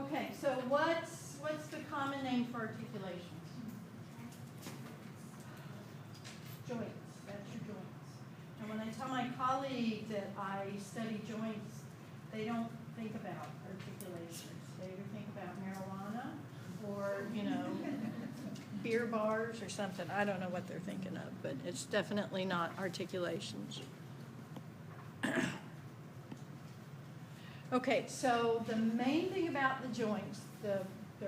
Okay, so what's the common name for articulations? Joints. That's your joints. And when I tell my colleagues that I study joints, they don't think about articulations. They either think about marijuana or, beer bars or something. I don't know what they're thinking of, but it's definitely not articulations. Okay, so the main thing about the joints, the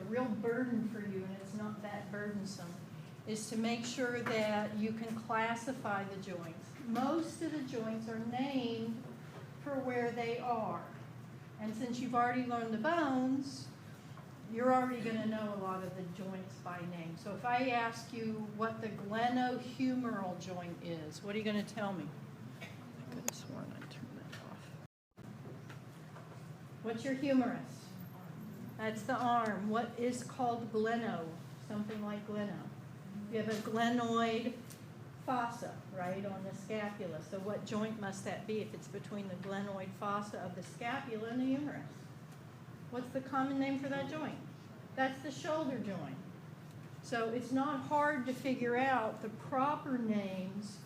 real burden for you, and it's not that burdensome, is to make sure that you can classify the joints. Most of the joints are named for where they are. And since you've already learned the bones, you're already going to know a lot of the joints by name. So if I ask you what the glenohumeral joint is, what are you going to tell me? I could have sworn I turned that off. What's your humerus? That's the arm. What is called gleno? Something like gleno. You have a glenoid fossa, right, on the scapula. So what joint must that be if it's between the glenoid fossa of the scapula and the humerus? What's the common name for that joint? That's the shoulder joint. So it's not hard to figure out the proper names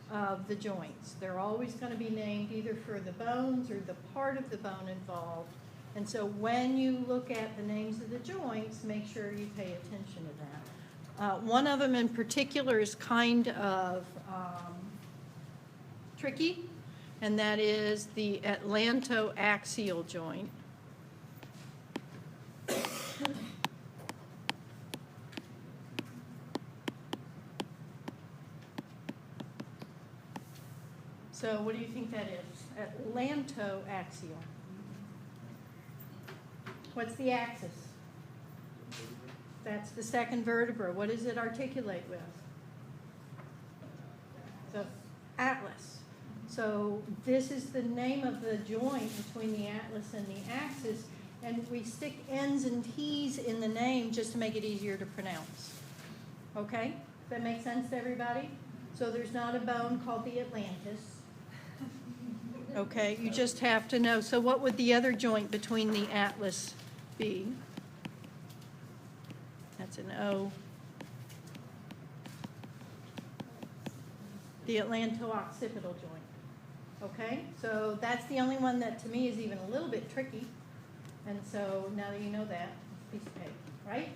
of the joints. They're always going to be named either for the bones or the part of the bone involved. And so when you look at the names of the joints, make sure you pay attention to that. One of them in particular is kind of tricky, and that is the atlantoaxial joint. So what do you think that is? Atlantoaxial. What's the axis? That's the second vertebra. What does it articulate with? The atlas. So this is the name of the joint between the atlas and the axis, and we stick N's and T's in the name just to make it easier to pronounce. Okay? Does that make sense to everybody? So there's not a bone called the Atlantis. Okay, you just have to know. So what would the other joint between the atlas be? That's an O. The atlanto-occipital joint. Okay, so that's the only one that to me is even a little bit tricky. And so now that you know that, piece of cake, right?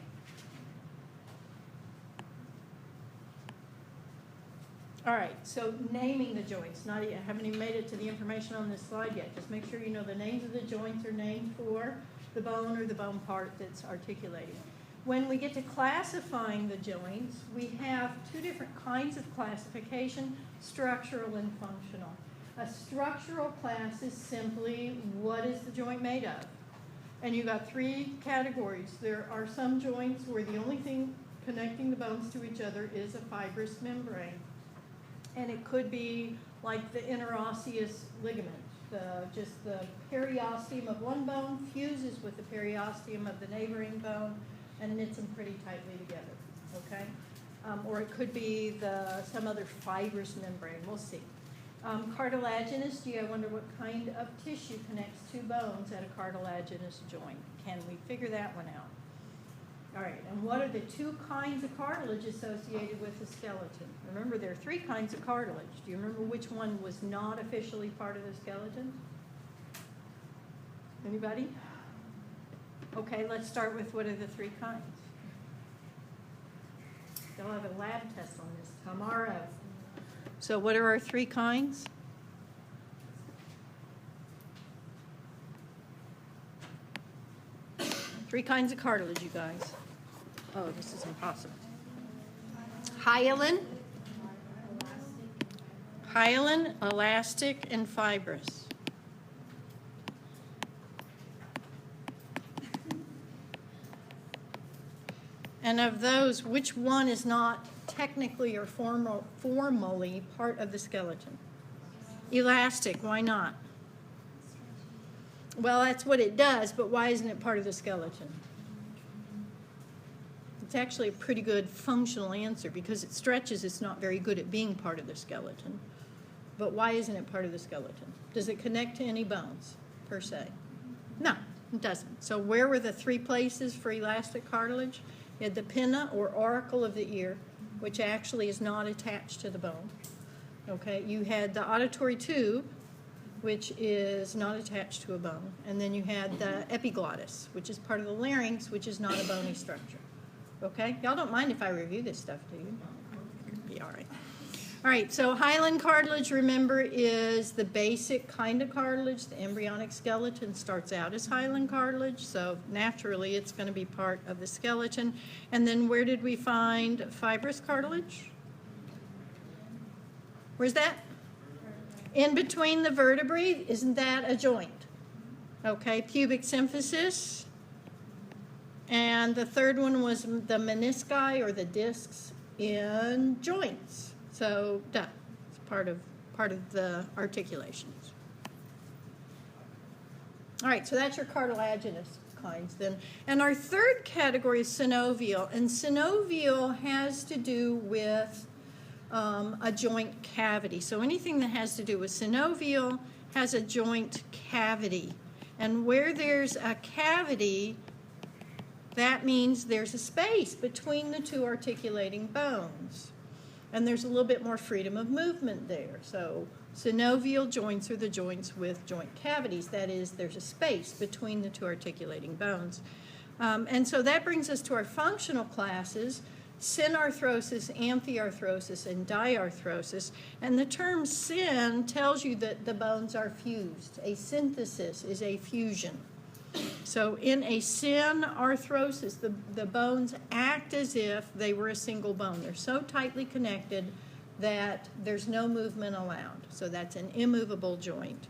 All right, so naming the joints. Not yet, haven't even made it to the information on this slide yet. Just make sure you know the names of the joints are named for the bone or the bone part that's articulating. When we get to classifying the joints, we have two different kinds of classification, structural and functional. A structural class is simply what is the joint made of? And you got three categories. There are some joints where the only thing connecting the bones to each other is a fibrous membrane. And it could be like the interosseous ligament. Just the periosteum of one bone fuses with the periosteum of the neighboring bone and knits them pretty tightly together, okay? Or it could be some other fibrous membrane. We'll see. Cartilaginous, gee, I wonder what kind of tissue connects two bones at a cartilaginous joint. Can we figure that one out? All right, and what are the two kinds of cartilage associated with the skeleton? Remember, there are three kinds of cartilage. Do you remember which one was not officially part of the skeleton? Anybody? Okay, let's start with what are the three kinds. They'll have a lab test on this tomorrow. So what are our three kinds? Three kinds of cartilage, you guys. Oh, this is impossible. Hyaline, elastic, and fibrous. And of those, which one is not technically or formally part of the skeleton? Elastic, why not? Well, that's what it does, but why isn't it part of the skeleton? It's actually a pretty good functional answer. Because it stretches, it's not very good at being part of the skeleton. But why isn't it part of the skeleton? Does it connect to any bones, per se? No. It doesn't. So where were the three places for elastic cartilage? You had the pinna or auricle of the ear, which actually is not attached to the bone. Okay, you had the auditory tube, which is not attached to a bone. And then you had the epiglottis, which is part of the larynx, which is not a bony structure. Okay, y'all don't mind if I review this stuff, do you? Be all right. All right, so hyaline cartilage, remember, is the basic kind of cartilage. The embryonic skeleton starts out as hyaline cartilage, so naturally it's going to be part of the skeleton. And then where did we find fibrous cartilage? Where's that? In between the vertebrae. Isn't that a joint? Okay, pubic symphysis. And the third one was the menisci, or the discs in joints. So, duh, it's part of the articulations. All right, so that's your cartilaginous kinds then. And our third category is synovial. And synovial has to do with a joint cavity. So anything that has to do with synovial has a joint cavity. And where there's a cavity, that means there's a space between the two articulating bones. And there's a little bit more freedom of movement there. So synovial joints are the joints with joint cavities. That is, there's a space between the two articulating bones. And so that brings us to our functional classes: synarthrosis, amphiarthrosis, and diarthrosis. And the term syn tells you that the bones are fused. A synthesis is a fusion. So in a synarthrosis, the bones act as if they were a single bone. They're so tightly connected that there's no movement allowed. So that's an immovable joint.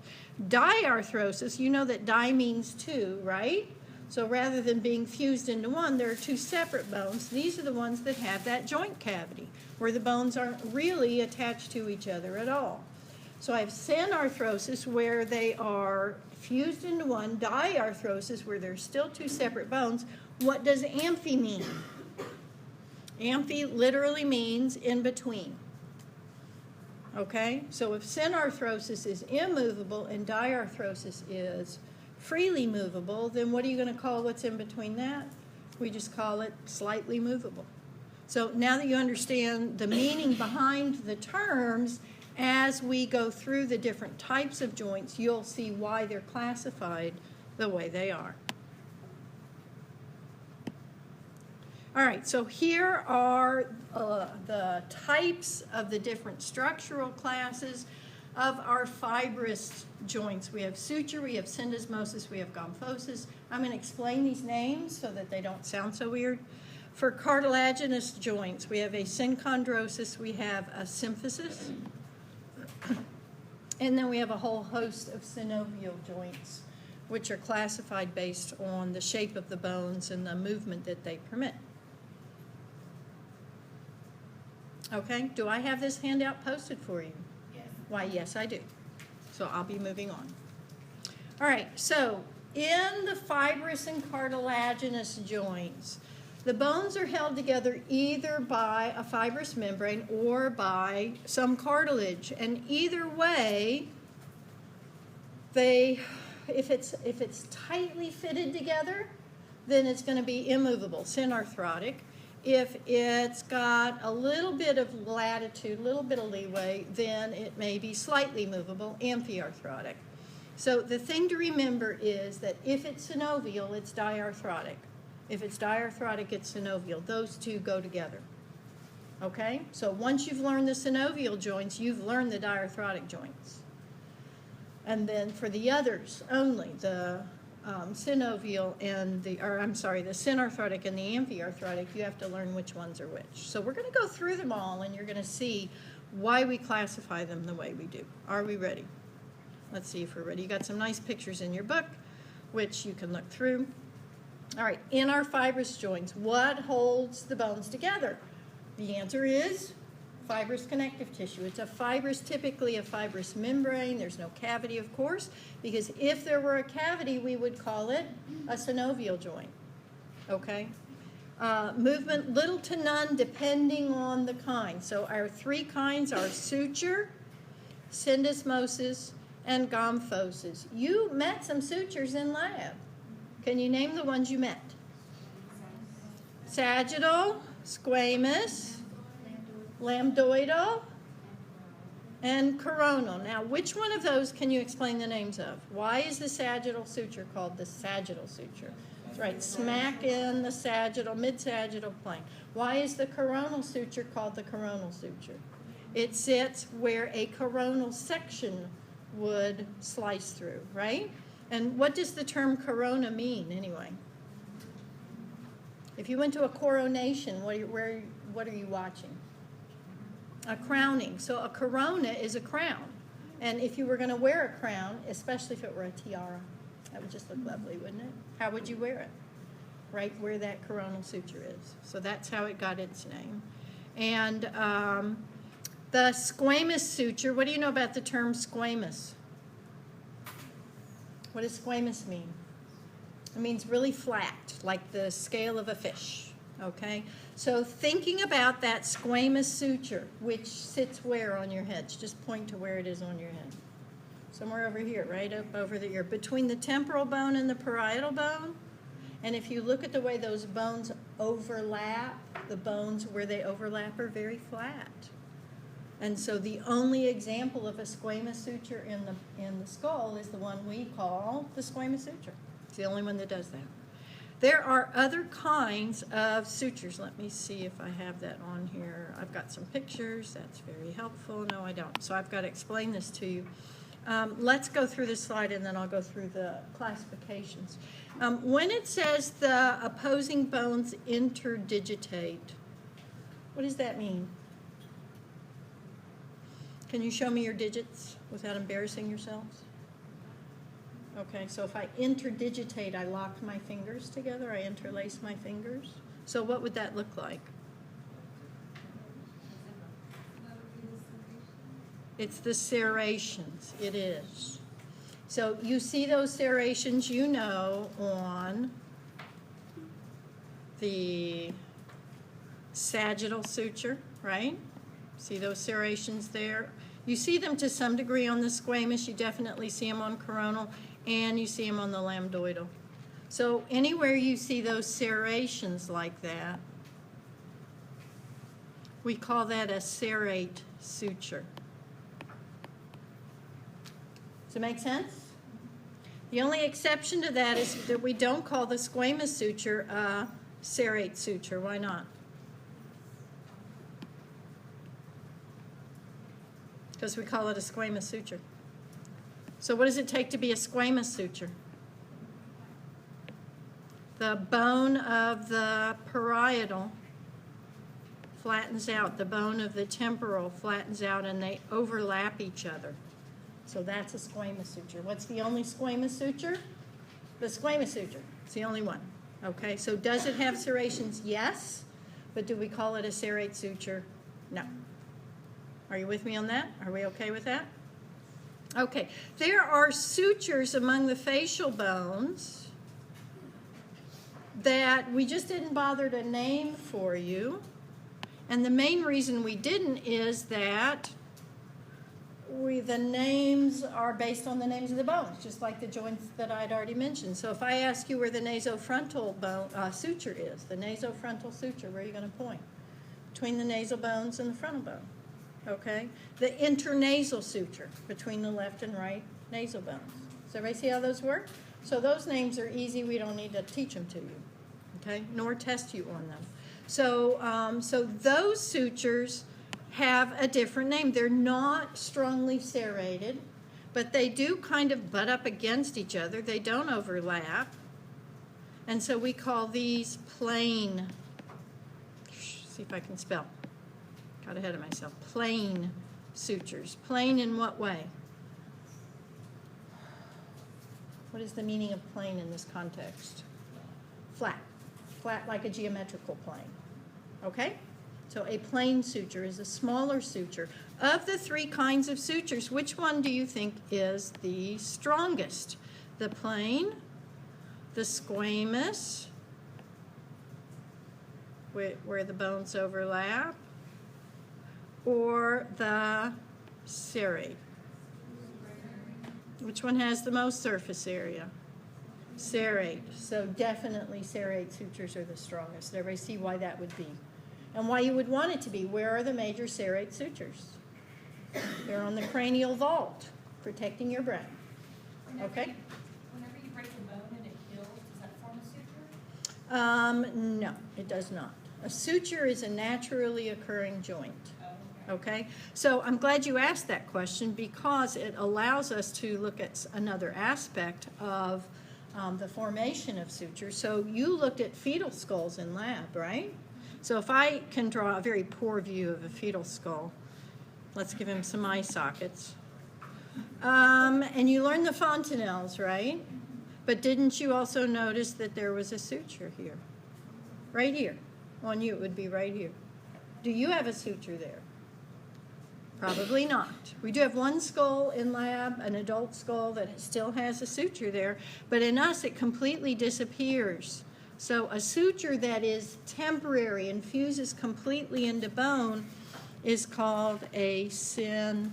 Diarthrosis, you know that di means two, right? So rather than being fused into one, there are two separate bones. These are the ones that have that joint cavity, where the bones aren't really attached to each other at all. So I have synarthrosis, where they are fused into one, diarthrosis, where there's still two separate bones. What does amphi mean? Amphi literally means in between. Okay? So if synarthrosis is immovable and diarthrosis is freely movable, then what are you going to call what's in between that? We just call it slightly movable. So now that you understand the meaning behind the terms, as we go through the different types of joints, you'll see why they're classified the way they are. All right, so here are the types of the different structural classes of our fibrous joints. We have suture, we have syndesmosis, we have gomphosis. I'm going to explain these names so that they don't sound so weird. For cartilaginous joints, we have a synchondrosis, we have a symphysis, and then we have a whole host of synovial joints, which are classified based on the shape of the bones and the movement that they permit. Okay, do I have this handout posted for you? Yes. Why, yes, I do. So I'll be moving on. All right, so in the fibrous and cartilaginous joints, the bones are held together either by a fibrous membrane or by some cartilage. And either way, if it's tightly fitted together, then it's going to be immovable, synarthrotic. If it's got a little bit of latitude, a little bit of leeway, then it may be slightly movable, amphiarthrotic. So the thing to remember is that if it's synovial, it's diarthrotic. If it's diarthrotic, it's synovial. Those two go together. Okay? So once you've learned the synovial joints, you've learned the diarthrotic joints. And then for the others only, the synovial and the synarthrotic and the amphiarthrotic, you have to learn which ones are which. So we're going to go through them all, and you're going to see why we classify them the way we do. Are we ready? Let's see if we're ready. You got some nice pictures in your book, which you can look through. All right, in our fibrous joints, what holds the bones together? The answer is fibrous connective tissue. It's typically a fibrous membrane. There's no cavity, of course, because if there were a cavity, we would call it a synovial joint. Okay? Movement, little to none, depending on the kind. So our three kinds are suture, syndesmosis, and gomphosis. You met some sutures in lab. Can you name the ones you met? Sagittal, squamous, lambdoidal, and coronal. Now, which one of those can you explain the names of? Why is the sagittal suture called the sagittal suture? That's right, smack in the sagittal, mid-sagittal plane. Why is the coronal suture called the coronal suture? It sits where a coronal section would slice through, right? And what does the term corona mean, anyway? If you went to a coronation, what are you watching? A crowning. So a corona is a crown. And if you were going to wear a crown, especially if it were a tiara, that would just look lovely, wouldn't it? How would you wear it? Right where that coronal suture is. So that's how it got its name. And the squamous suture, what do you know about the term squamous? What does squamous mean? It means really flat, like the scale of a fish, okay? So thinking about that squamous suture, which sits where on your head? Just point to where it is on your head. Somewhere over here, right up over the ear. Between the temporal bone and the parietal bone. And if you look at the way those bones overlap, the bones where they overlap are very flat. And so the only example of a squamous suture in the skull is the one we call the squamous suture. It's the only one that does that. There are other kinds of sutures. Let me see if I have that on here. I've got some pictures. That's very helpful. No, I don't. So I've got to explain this to you. Let's go through this slide and then I'll go through the classifications. When it says the opposing bones interdigitate, what does that mean? Can you show me your digits without embarrassing yourselves? Okay, so if I interdigitate, I lock my fingers together, I interlace my fingers. So what would that look like? It's the serrations, it is. So you see those serrations, you know, on the sagittal suture, right? See those serrations there? You see them to some degree on the squamous, you definitely see them on coronal, and you see them on the lambdoidal. So anywhere you see those serrations like that, we call that a serrate suture. Does it make sense? The only exception to that is that we don't call the squamous suture a serrate suture. Why not? Because we call it a squamous suture. So what does it take to be a squamous suture? The bone of the parietal flattens out, the bone of the temporal flattens out, and they overlap each other. So that's a squamous suture. What's the only squamous suture? The squamous suture. It's the only one. Okay, so does it have serrations? Yes. But do we call it a serrate suture? No. Are you with me on that? Are we okay with that? Okay, there are sutures among the facial bones that we just didn't bother to name for you. And the main reason we didn't is that the names are based on the names of the bones, just like the joints that I'd already mentioned. So if I ask you where the nasofrontal bone suture is, the nasofrontal suture, where are you going to point? Between the nasal bones and the frontal bone. Okay? The internasal suture, between the left and right nasal bones. Does everybody see how those work? So those names are easy. We don't need to teach them to you, okay? Nor test you on them. So, so those sutures have a different name. They're not strongly serrated, but they do kind of butt up against each other. They don't overlap. And so we call these plain, see if I can spell. Got ahead of myself. Plain sutures. Plain in what way? What is the meaning of plane in this context? Flat. Flat like a geometrical plane. Okay? So a plane suture is a smaller suture. Of the three kinds of sutures, which one do you think is the strongest? The plane, the squamous, where the bones overlap, or the serrate? Which one has the most surface area? Serrate. So definitely serrate sutures are the strongest. Everybody see why that would be. And why you would want it to be. Where are the major serrate sutures? They're on the cranial vault, protecting your brain. Okay? Whenever you break a bone and it heals, does that form a suture? No, it does not. A suture is a naturally occurring joint. Okay, so I'm glad you asked that question because it allows us to look at another aspect of the formation of sutures. So you looked at fetal skulls in lab, right? So if I can draw a very poor view of a fetal skull, let's give him some eye sockets. And you learned the fontanelles, right? But didn't you also notice that there was a suture here? Right here. On you, it would be right here. Do you have a suture there? Probably not. We do have one skull in lab, an adult skull that still has a suture there, but in us it completely disappears. So a suture that is temporary and fuses completely into bone is called a synostosis.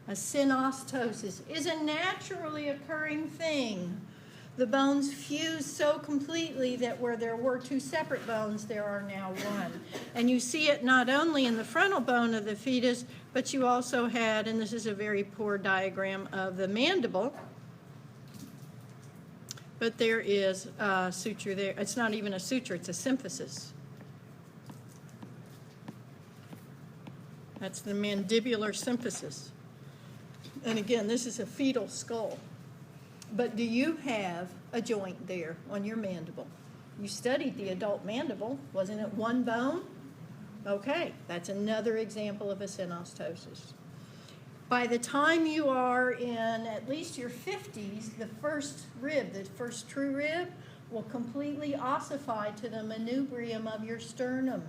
A synostosis is a naturally occurring thing. The bones fuse so completely that where there were two separate bones, there are now one. And you see it not only in the frontal bone of the fetus, but you also had, and this is a very poor diagram of the mandible, but there is a suture there. It's not even a suture, it's a symphysis. That's the mandibular symphysis. And again, this is a fetal skull. But do you have a joint there on your mandible? You studied the adult mandible. Wasn't it one bone? Okay, that's another example of a synostosis. By the time you are in at least your 50s, the first rib, the first true rib, will completely ossify to the manubrium of your sternum.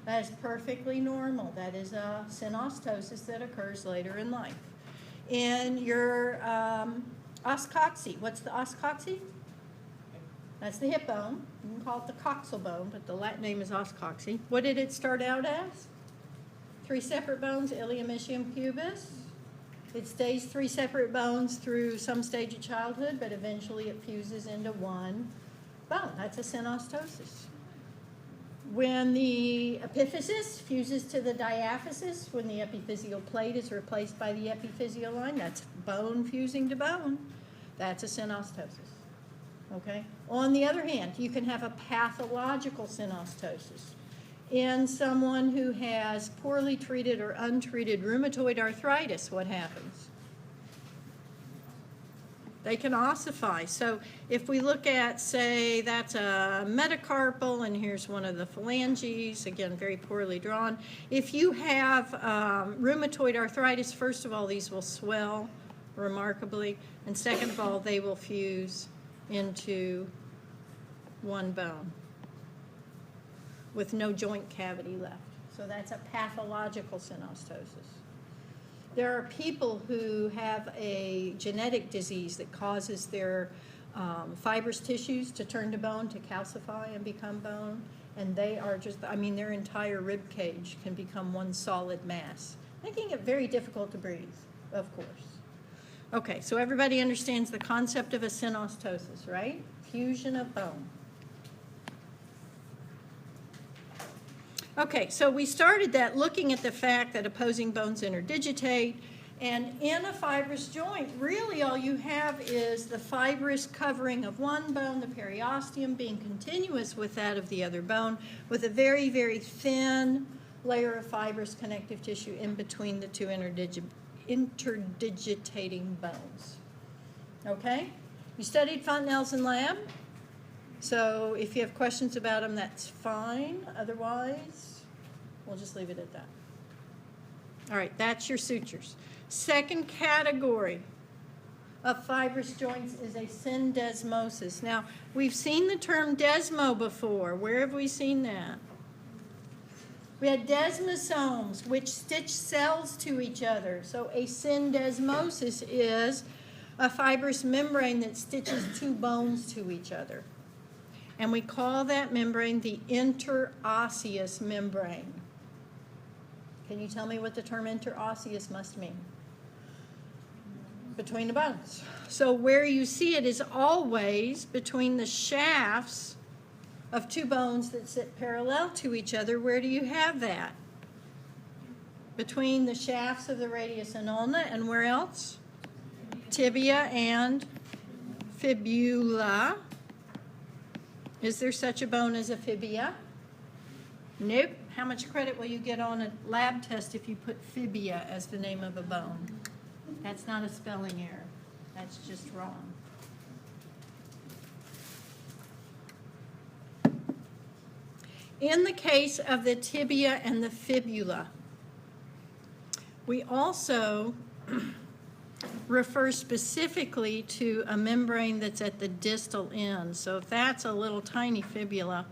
That is perfectly normal. That is a synostosis that occurs later in life. In your oscoxy. What's the oscoxy? That's the hip bone. You can call it the coxal bone, but the Latin name is oscoxy. What did it start out as? Three separate bones, ilium, ischium, pubis. It stays three separate bones through some stage of childhood, but eventually it fuses into one bone. That's a synostosis. When the epiphysis fuses to the diaphysis, when the epiphyseal plate is replaced by the epiphyseal line, that's bone fusing to bone. That's a synostosis. Okay? On the other hand, you can have a pathological synostosis. In someone who has poorly treated or untreated rheumatoid arthritis, what happens? They can ossify. So if we look at, say, that's a metacarpal, and here's one of the phalanges, again, very poorly drawn. If you have rheumatoid arthritis, first of all, these will swell remarkably, and second of all, they will fuse into one bone with no joint cavity left. So that's a pathological synostosis. There are people who have a genetic disease that causes their fibrous tissues to turn to bone, to calcify and become bone, and they are just, I mean, their entire rib cage can become one solid mass, making it very difficult to breathe, of course. Okay, so everybody understands the concept of a synostosis, right? Fusion of bone. Okay, so we started that looking at the fact that opposing bones interdigitate, and in a fibrous joint, really all you have is the fibrous covering of one bone, the periosteum, being continuous with that of the other bone, with a very, very thin layer of fibrous connective tissue in between the two interdigitating bones. Okay? You studied fontanelles in lab? So if you have questions about them, that's fine. Otherwise, we'll just leave it at that. All right, that's your sutures. Second category of fibrous joints is a syndesmosis. Now, we've seen the term desmo before. Where have we seen that? We had desmosomes, which stitch cells to each other. So a syndesmosis is a fibrous membrane that stitches two bones to each other. And we call that membrane the interosseous membrane. Can you tell me what the term interosseous must mean? between the bones. So where you see it is always between the shafts of two bones that sit parallel to each other. Where do you have that? Between the shafts of the radius and ulna, and where else? Tibia and fibula. Is there such a bone as a fibia? Nope. How much credit will you get on a lab test if you put fibia as the name of a bone? That's not a spelling error. That's just wrong. In the case of the tibia and the fibula, we also refer specifically to a membrane that's at the distal end. So if that's a little tiny fibula,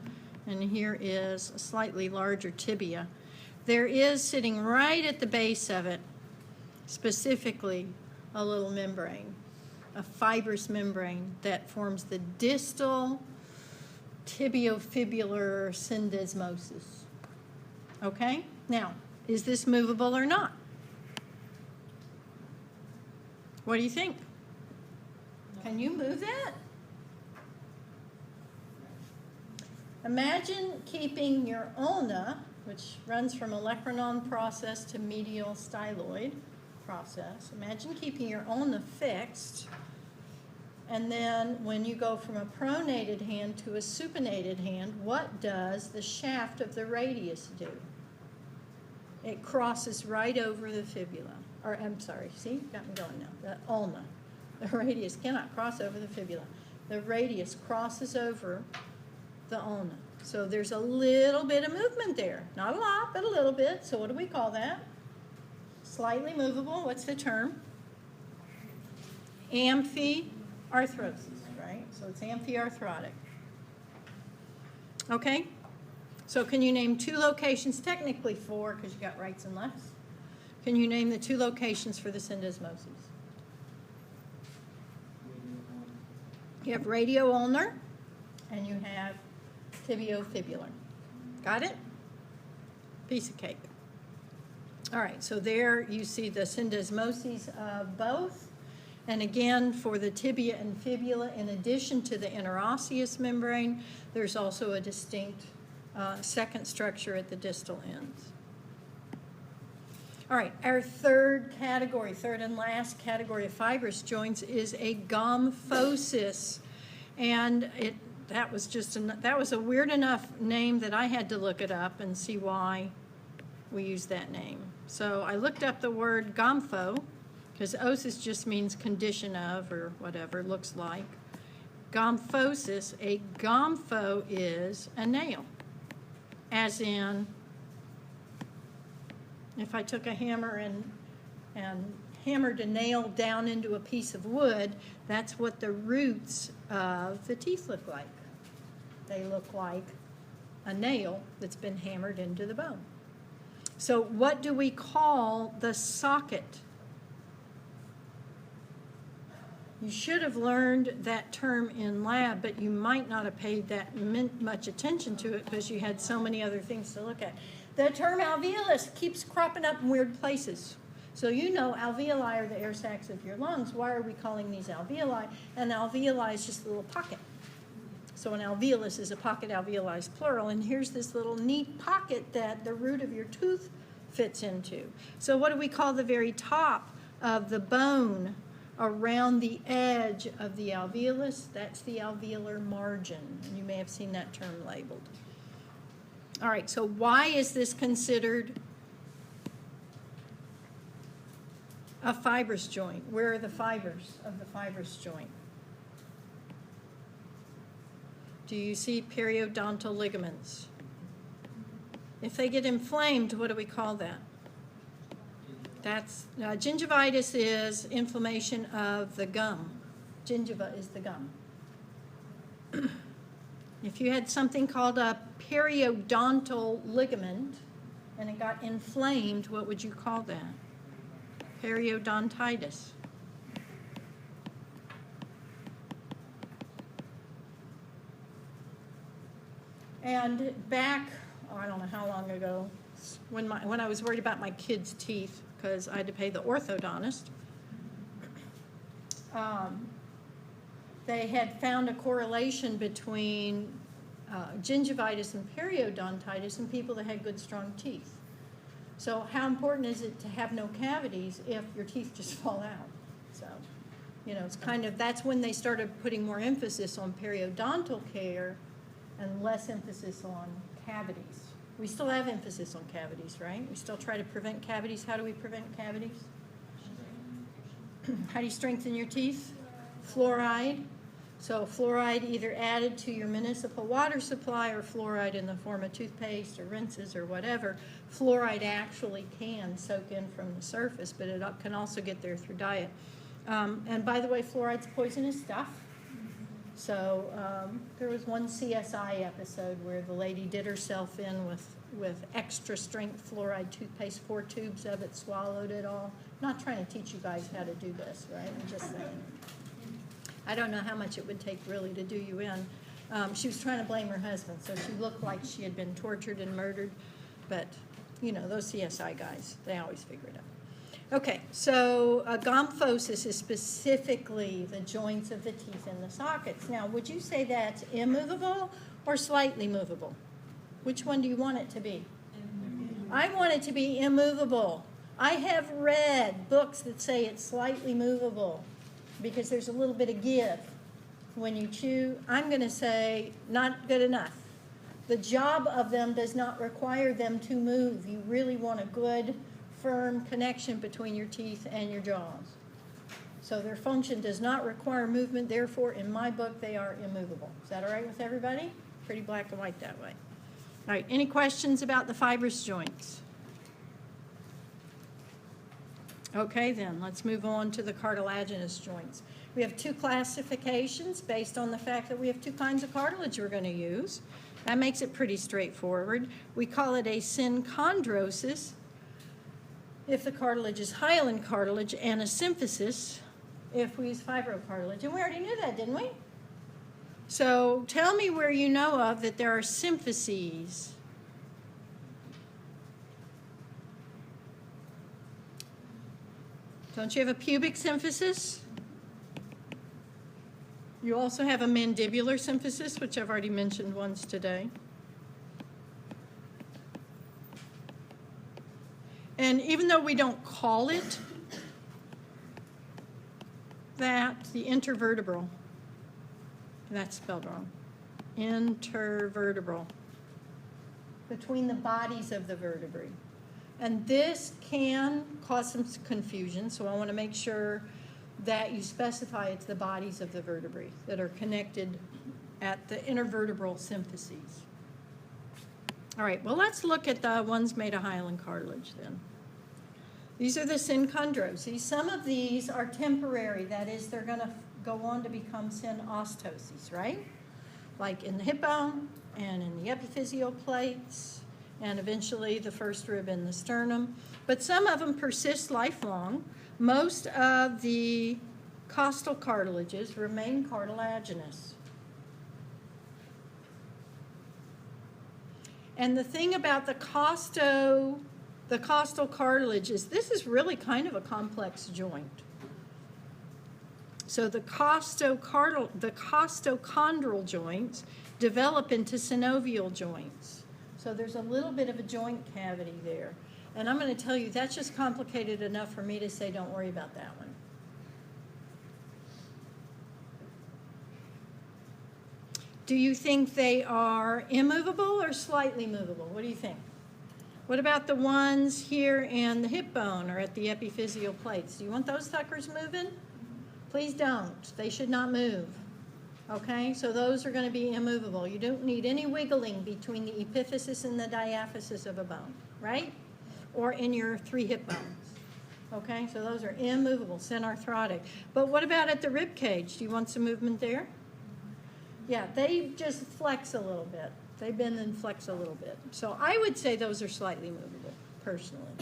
and here is a slightly larger tibia, there is sitting right at the base of it, specifically a little membrane, a fibrous membrane that forms the distal tibiofibular syndesmosis. Okay? Now, is this movable or not? What do you think? Can you move that? Imagine keeping your ulna, which runs from olecranon process to medial styloid process. Imagine keeping your ulna fixed, and then when you go from a pronated hand to a supinated hand, what does the shaft of the radius do? It crosses right over the fibula. Or, I'm sorry, see, got me going now. The ulna. The radius cannot cross over the fibula. The radius crosses over the ulna. So there's a little bit of movement there. Not a lot, but a little bit. So what do we call that? Slightly movable. What's the term? Amphiarthrosis, right? So it's amphiarthrotic. Okay? So can you name two locations, technically four because you got rights and lefts? Can you name the two locations for the syndesmosis? You have radioulnar and you have tibiofibular. Got it? Piece of cake. All right, so there you see the syndesmoses of both. And again, for the tibia and fibula, in addition to the interosseous membrane, there's also a distinct second structure at the distal ends. All right, our third category, third and last category of fibrous joints is a gomphosis. And that was a weird enough name that I had to look it up and see why we use that name. So I looked up the word gompho, because osis just means condition of or whatever, looks like. Gomphosis, a gompho is a nail, as in if I took a hammer and hammered a nail down into a piece of wood, that's what the roots of the teeth look like. They look like a nail that's been hammered into the bone. So what do we call the socket? You should have learned that term in lab, but you might not have paid that much attention to it because you had so many other things to look at. The term alveolus keeps cropping up in weird places. So you know alveoli are the air sacs of your lungs. Why are we calling these alveoli? An alveoli is just a little pocket. So an alveolus is a pocket, alveoli is plural. And here's this little neat pocket that the root of your tooth fits into. So what do we call the very top of the bone around the edge of the alveolus? That's the alveolar margin. And you may have seen that term labeled. All right, so why is this considered a fibrous joint? Where are the fibers of the fibrous joint? Do you see periodontal ligaments? If they get inflamed, what do we call that? That's gingivitis is inflammation of the gum. Gingiva is the gum. If you had something called a periodontal ligament and it got inflamed, what would you call that? Periodontitis. And back, I don't know how long ago, when I was worried about my kids' teeth because I had to pay the orthodontist, they had found a correlation between gingivitis and periodontitis in people that had good, strong teeth. So how important is it to have no cavities if your teeth just fall out? So, you know, it's kind of, that's when they started putting more emphasis on periodontal care and less emphasis on cavities. We still have emphasis on cavities, right? We still try to prevent cavities. How do we prevent cavities? How do you strengthen your teeth? Fluoride. So fluoride either added to your municipal water supply or fluoride in the form of toothpaste or rinses or whatever. Fluoride actually can soak in from the surface, but it can also get there through diet. And by the way, fluoride's poisonous stuff. So there was one CSI episode where the lady did herself in with extra strength fluoride toothpaste, 4 tubes of it, swallowed it all. I'm not trying to teach you guys how to do this, right? I'm just saying. I don't know how much it would take really to do you in. She was trying to blame her husband, so she looked like she had been tortured and murdered. But, you know, those CSI guys, they always figure it out. Okay, so gomphosis is specifically the joints of the teeth in the sockets. Now, would you say that's immovable or slightly movable? Which one do you want it to be? I want it to be immovable. I have read books that say it's slightly movable because there's a little bit of give when you chew. I'm going to say not good enough. The job of them does not require them to move. You really want a good, firm connection between your teeth and your jaws. So their function does not require movement. Therefore, in my book, they are immovable. Is that all right with everybody? Pretty black and white that way. All right, any questions about the fibrous joints? Okay, then, let's move on to the cartilaginous joints. We have 2 classifications based on the fact that we have 2 kinds of cartilage we're going to use. That makes it pretty straightforward. We call it a synchondrosis if the cartilage is hyaline cartilage, and a symphysis if we use fibrocartilage. And we already knew that, didn't we? So tell me where you know of that there are symphyses. Don't you have a pubic symphysis? You also have a mandibular symphysis, which I've already mentioned once today. And even though we don't call it that, the intervertebral, that's spelled wrong, intervertebral, between the bodies of the vertebrae. And this can cause some confusion, so I want to make sure that you specify it's the bodies of the vertebrae that are connected at the intervertebral symphyses. All right, well, let's look at the ones made of hyaline cartilage then. These are the synchondroses. Some of these are temporary. That is, they're going to go on to become synostoses, right? Like in the hip bone and in the epiphyseal plates and eventually the first rib in the sternum. But some of them persist lifelong. Most of the costal cartilages remain cartilaginous. And the thing about the costal cartilage is this is really kind of a complex joint. So the costochondral joints develop into synovial joints. So there's a little bit of a joint cavity there. And I'm going to tell you, that's just complicated enough for me to say don't worry about that one. Do you think they are immovable or slightly movable? What do you think? What about the ones here in the hip bone or at the epiphyseal plates? Do you want those suckers moving? Please don't. They should not move. Okay, so those are going to be immovable. You don't need any wiggling between the epiphysis and the diaphysis of a bone, right? Or in your 3 hip bones. Okay, so those are immovable, synarthrotic. But what about at the rib cage? Do you want some movement there? Yeah, they just flex a little bit. They bend and flex a little bit. So I would say those are slightly movable, personally.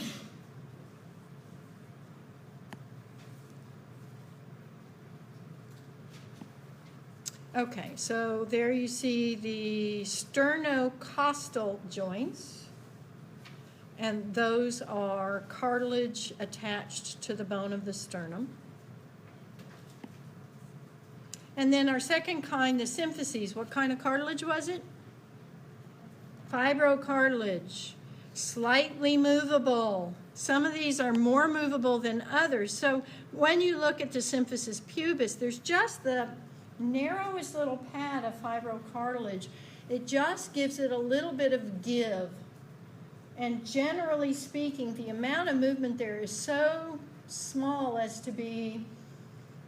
Okay, so there you see the sternocostal joints, and those are cartilage attached to the bone of the sternum. And then our second kind, the symphyses, what kind of cartilage was it? Fibrocartilage, slightly movable. Some of these are more movable than others. So when you look at the symphysis pubis, there's just the narrowest little pad of fibrocartilage. It just gives it a little bit of give. And generally speaking, the amount of movement there is so small as to be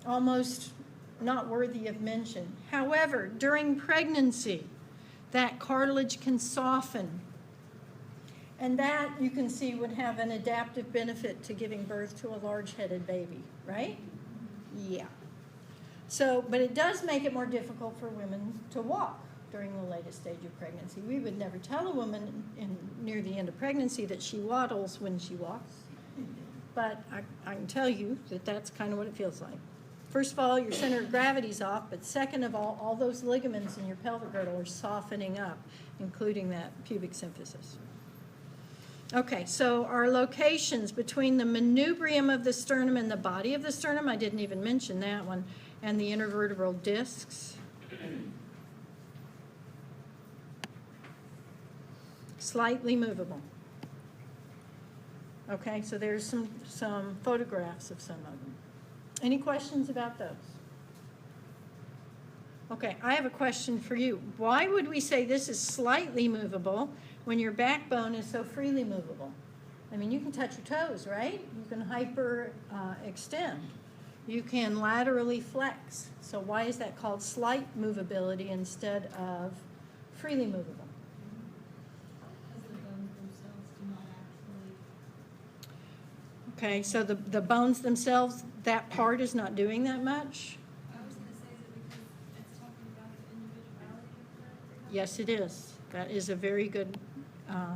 almost not worthy of mention. However, during pregnancy, that cartilage can soften. And that, you can see, would have an adaptive benefit to giving birth to a large-headed baby, right? Yeah. So, but it does make it more difficult for women to walk during the latest stage of pregnancy. We would never tell a woman near the end of pregnancy that she waddles when she walks. But I can tell you that that's kind of what it feels like. First of all, your center of gravity's off, but second of all those ligaments in your pelvic girdle are softening up, including that pubic symphysis. Okay, so our locations between the manubrium of the sternum and the body of the sternum, I didn't even mention that one, and the intervertebral discs. Slightly movable. Okay, so there's some photographs of some of them. Any questions about those? Okay, I have a question for you. Why would we say this is slightly movable when your backbone is so freely movable? I mean, you can touch your toes, right? You can hyper extend. You can laterally flex. So why is that called slight movability instead of freely movable? Because the bones themselves do not actually. Okay, so the bones themselves, that part is not doing that much? I was going to say, is it because it's talking about the individuality of the. Yes, it is. That is a very good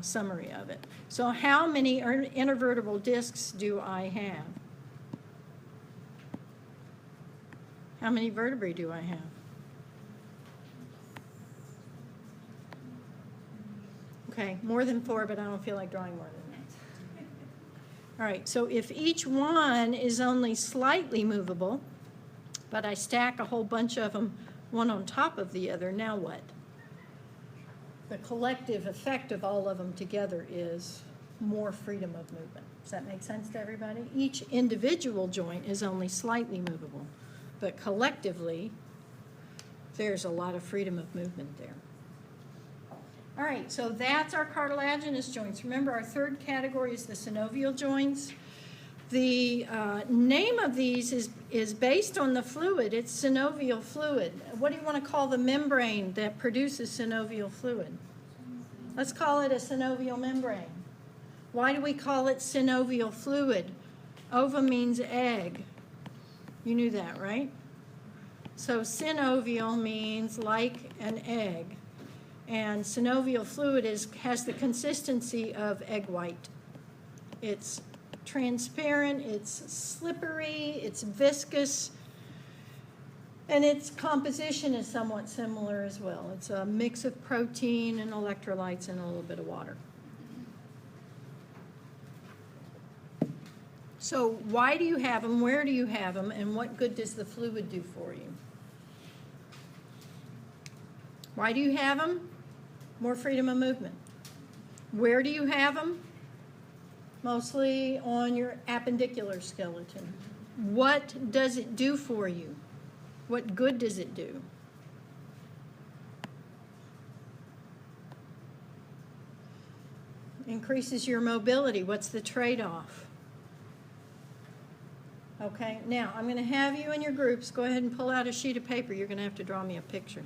summary of it. So how many intervertebral discs do I have? How many vertebrae do I have? Okay, more than 4, but I don't feel like drawing more than that. All right, so if each one is only slightly movable, but I stack a whole bunch of them one on top of the other, now what? The collective effect of all of them together is more freedom of movement. Does that make sense to everybody? Each individual joint is only slightly movable, but collectively, there's a lot of freedom of movement there. All right, so that's our cartilaginous joints. Remember, our third category is the synovial joints. The name of these is based on the fluid. It's synovial fluid. What do you want to call the membrane that produces synovial fluid? Let's call it a synovial membrane. Why do we call it synovial fluid? Ova means egg. You knew that, right? So synovial means like an egg. And synovial fluid has the consistency of egg white. It's transparent, it's slippery, it's viscous, and its composition is somewhat similar as well. It's a mix of protein and electrolytes and a little bit of water. So why do you have them, where do you have them, and what good does the fluid do for you? Why do you have them? More freedom of movement. Where do you have them? Mostly on your appendicular skeleton. What does it do for you? What good does it do? Increases your mobility. What's the trade-off? Okay, now I'm going to have you in your groups. Go ahead and pull out a sheet of paper. You're going to have to draw me a picture.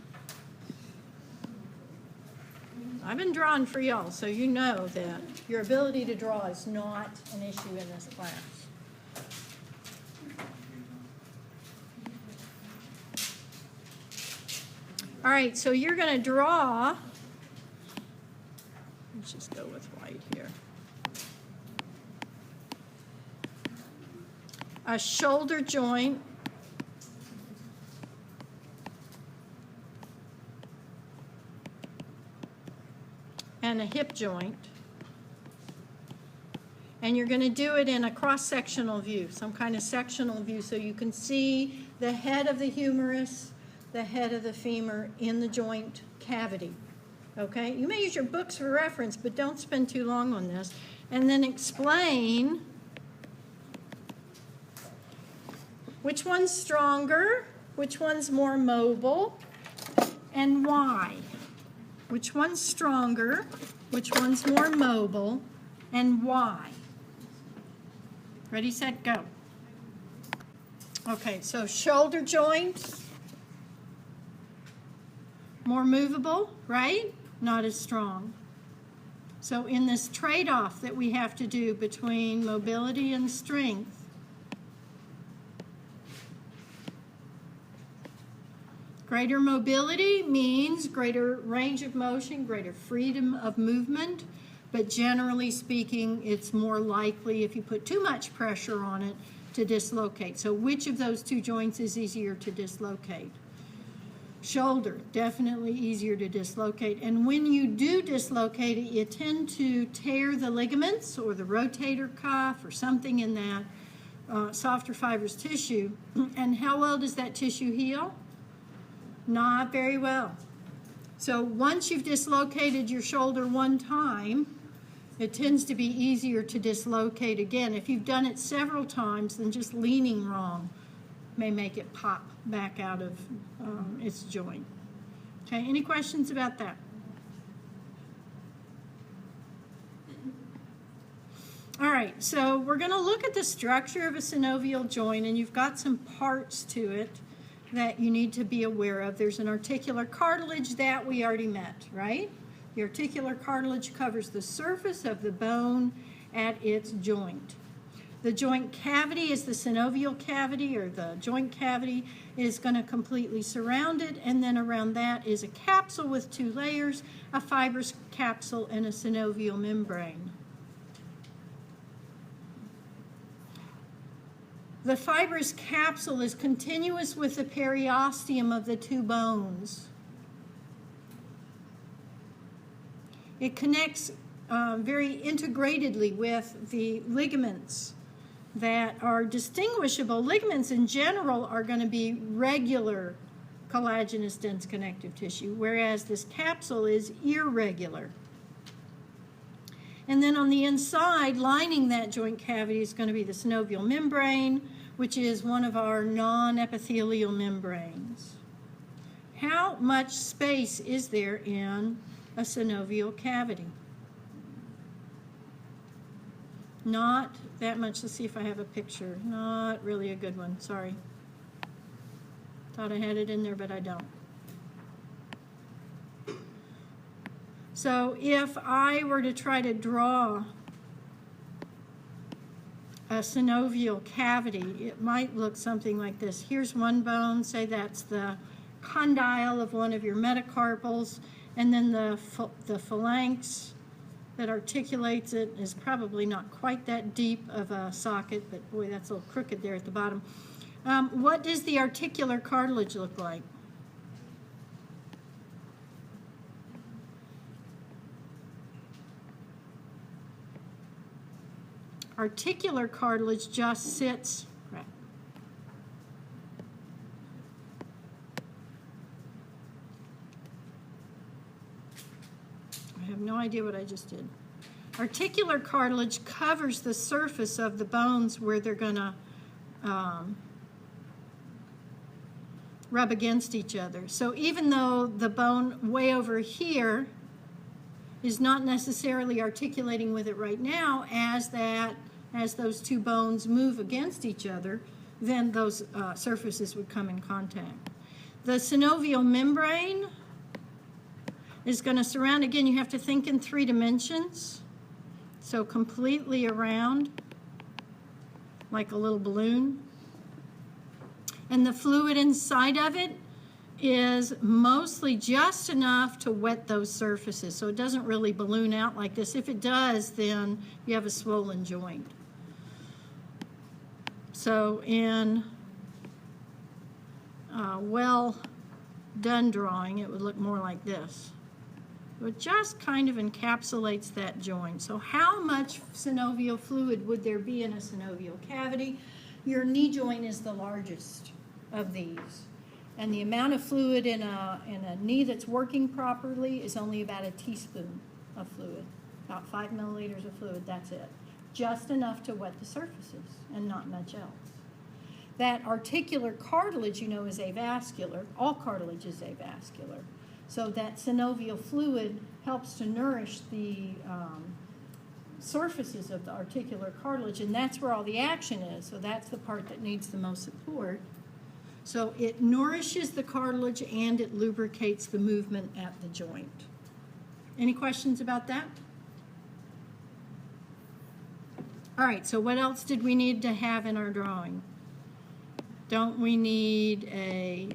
I've been drawing for y'all, so you know that your ability to draw is not an issue in this class. All right, so you're going to draw, let's just go with white here, a shoulder joint, and a hip joint, and you're going to do it in a cross-sectional view, some kind of sectional view, so you can see the head of the humerus, the head of the femur in the joint cavity. Okay? You may use your books for reference, but don't spend too long on this. And then explain which one's stronger, which one's more mobile, and why. Which one's stronger, which one's more mobile, and why. Ready, set, go. Okay, so shoulder joint, more movable, right? Not as strong. So in this trade-off that we have to do between mobility and strength, greater mobility means greater range of motion, greater freedom of movement, but generally speaking, it's more likely if you put too much pressure on it to dislocate. So which of those two joints is easier to dislocate? Shoulder, definitely easier to dislocate. And when you do dislocate it, you tend to tear the ligaments or the rotator cuff or something in that softer fibrous tissue. And how well does that tissue heal? Not very well. So once you've dislocated your shoulder one time, it tends to be easier to dislocate again. If you've done it several times, then just leaning wrong may make it pop back out of its joint. Okay, any questions about that? All right, so we're going to look at the structure of a synovial joint, and you've got some parts to it that you need to be aware of. There's an articular cartilage that we already met, right? The articular cartilage covers the surface of the bone at its joint. The joint cavity is the synovial cavity, or the joint cavity is going to completely surround it, and then around that is a capsule with two layers, a fibrous capsule and a synovial membrane. The fibrous capsule is continuous with the periosteum of the two bones. It connects very integratedly with the ligaments that are distinguishable. Ligaments in general are going to be regular collagenous dense connective tissue, whereas this capsule is irregular. And then on the inside, lining that joint cavity, is going to be the synovial membrane, which is one of our non-epithelial membranes. How much space is there in a synovial cavity? Not that much. Let's see if I have a picture. Not really a good one, sorry. Thought I had it in there, but I don't. So if I were to try to draw a synovial cavity, it might look something like this. Here's one bone, say that's the condyle of one of your metacarpals, and then the phalanx that articulates it is probably not quite that deep of a socket, but boy, that's a little crooked there at the bottom. What does the articular cartilage look like? Articular cartilage just sits, right. I have no idea what I just did. Articular cartilage covers the surface of the bones where they're going to rub against each other. So even though the bone way over here is not necessarily articulating with it right now, as those two bones move against each other, then those surfaces would come in contact. The synovial membrane is going to surround, again, you have to think in 3 dimensions, so completely around, like a little balloon. And the fluid inside of it is mostly just enough to wet those surfaces, so it doesn't really balloon out like this. If it does, then you have a swollen joint. So in a well done drawing, it would look more like this. It just kind of encapsulates that joint. So how much synovial fluid would there be in a synovial cavity? Your knee joint is the largest of these. And the amount of fluid in a knee that's working properly is only about a teaspoon of fluid, about 5 milliliters of fluid, that's it. Just enough to wet the surfaces and not much else. That articular cartilage, you know, is avascular. All cartilage is avascular. So that synovial fluid helps to nourish the surfaces of the articular cartilage, and that's where all the action is. So that's the part that needs the most support. So it nourishes the cartilage and it lubricates the movement at the joint. Any questions about that? All right, so what else did we need to have in our drawing? Don't we need a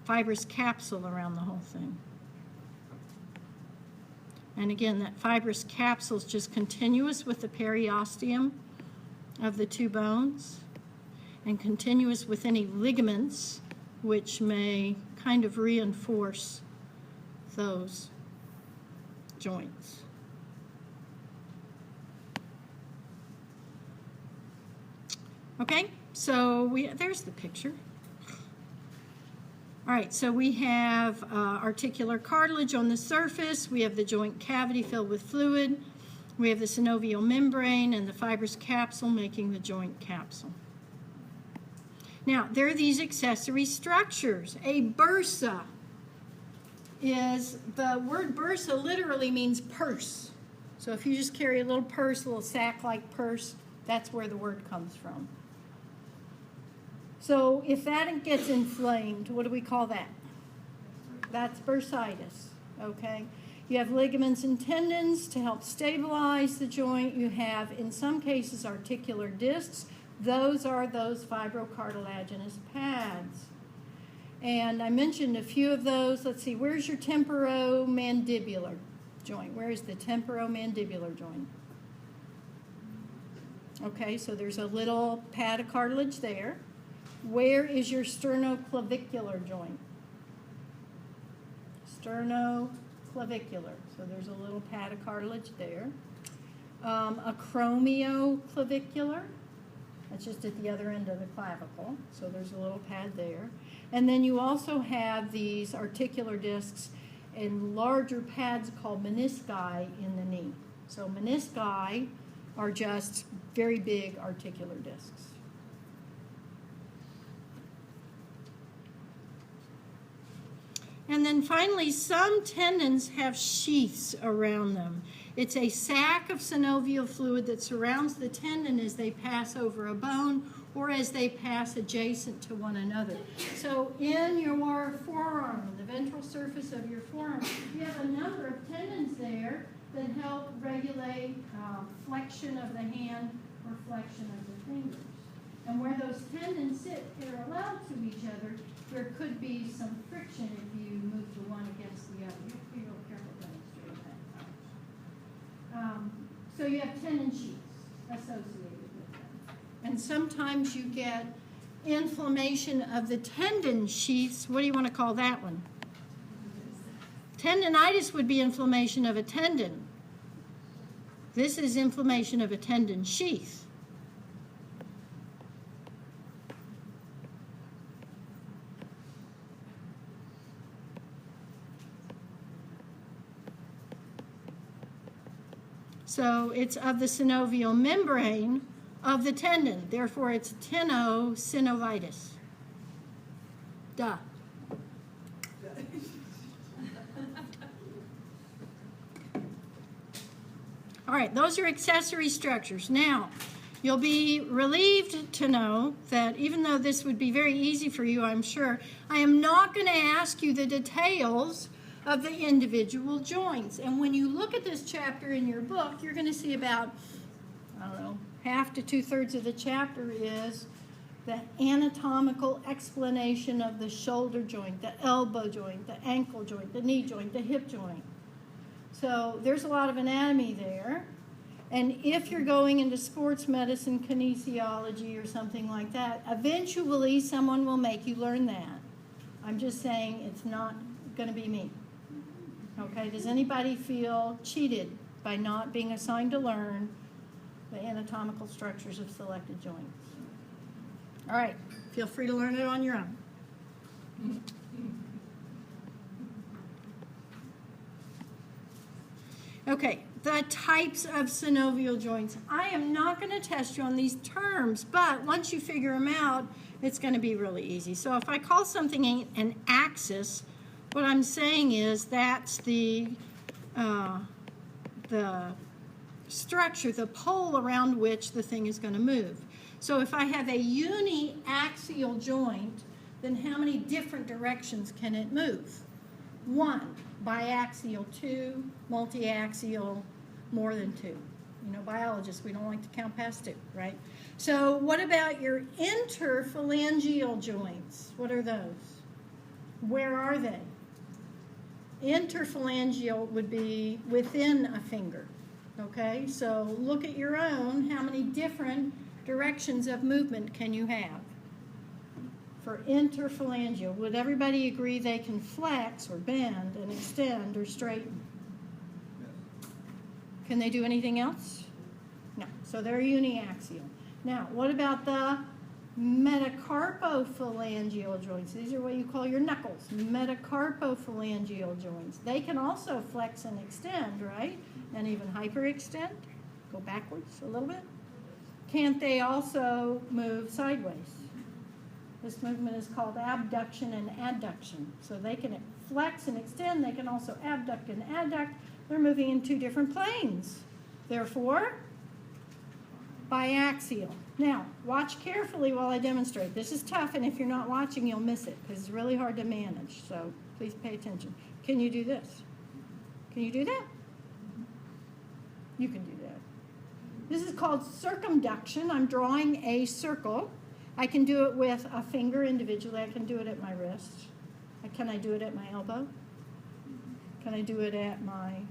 fibrous capsule around the whole thing? And again, that fibrous capsule is just continuous with the periosteum of the two bones and continuous with any ligaments which may kind of reinforce those joints. Okay, so there's the picture. All right, so we have articular cartilage on the surface. We have the joint cavity filled with fluid. We have the synovial membrane and the fibrous capsule making the joint capsule. Now, there are these accessory structures. A bursa is, the word bursa literally means purse. So if you just carry a little purse, a little sack-like purse, that's where the word comes from. So if that gets inflamed, what do we call that? That's bursitis, okay? You have ligaments and tendons to help stabilize the joint. You have, in some cases, articular discs. Those are those fibrocartilaginous pads. And I mentioned a few of those. Let's see, where's your temporomandibular joint? Where is the temporomandibular joint? Okay, so there's a little pad of cartilage there. Where is your sternoclavicular joint? Sternoclavicular. So there's a little pad of cartilage there. Acromioclavicular. That's just at the other end of the clavicle. So there's a little pad there. And then you also have these articular discs and larger pads called menisci in the knee. So menisci are just very big articular discs. And then finally, some tendons have sheaths around them. It's a sac of synovial fluid that surrounds the tendon as they pass over a bone or as they pass adjacent to one another. So in your forearm, the ventral surface of your forearm, you have a number of tendons there that help regulate flexion of the hand or flexion of the fingers. And where those tendons sit parallel to each other, there could be some friction if you move the one against the other. You have to be real careful demonstrating that. So you have tendon sheaths associated with them. And sometimes you get inflammation of the tendon sheaths. What do you want to call that one? Tendinitis would be inflammation of a tendon. This is inflammation of a tendon sheath. So it's of the synovial membrane of the tendon. Therefore, it's tenosynovitis. Duh. All right, those are accessory structures. Now, you'll be relieved to know that even though this would be very easy for you, I'm sure, I am not going to ask you the details of the individual joints. And when you look at this chapter in your book, you're going to see about, I don't know, half to 2/3 of the chapter is the anatomical explanation of the shoulder joint, the elbow joint, the ankle joint, the knee joint, the hip joint. So there's a lot of anatomy there. And if you're going into sports medicine, kinesiology, or something like that, eventually someone will make you learn that. I'm just saying it's not going to be me. Okay, does anybody feel cheated by not being assigned to learn the anatomical structures of selected joints? All right, feel free to learn it on your own. Okay, the types of synovial joints. I am not going to test you on these terms, but once you figure them out, it's going to be really easy. So if I call something an axis, what I'm saying is that's the structure, the pole around which the thing is going to move. So if I have a uniaxial joint, then how many different directions can it move? 1. Biaxial, 2, multiaxial, more than 2. You know, biologists, we don't like to count past 2, right? So what about your interphalangeal joints? What are those? Where are they? Interphalangeal would be within a finger, okay? So look at your own. How many different directions of movement can you have? For interphalangeal, would everybody agree they can flex or bend and extend or straighten? Yes. Can they do anything else? No. So they're uniaxial. Now, what about the metacarpophalangeal joints? These are what you call your knuckles. Metacarpophalangeal joints. They can also flex and extend, right? And even hyperextend. Go backwards a little bit. Can't they also move sideways? This movement is called abduction and adduction. So they can flex and extend. They can also abduct and adduct. They're moving in 2 different planes. Therefore, biaxial. Now, watch carefully while I demonstrate. This is tough, and if you're not watching, you'll miss it because it's really hard to manage. So please pay attention. Can you do this? Can you do that? You can do that. This is called circumduction. I'm drawing a circle. I can do it with a finger individually. I can do it at my wrist. Can I do it at my elbow? Can I do it at my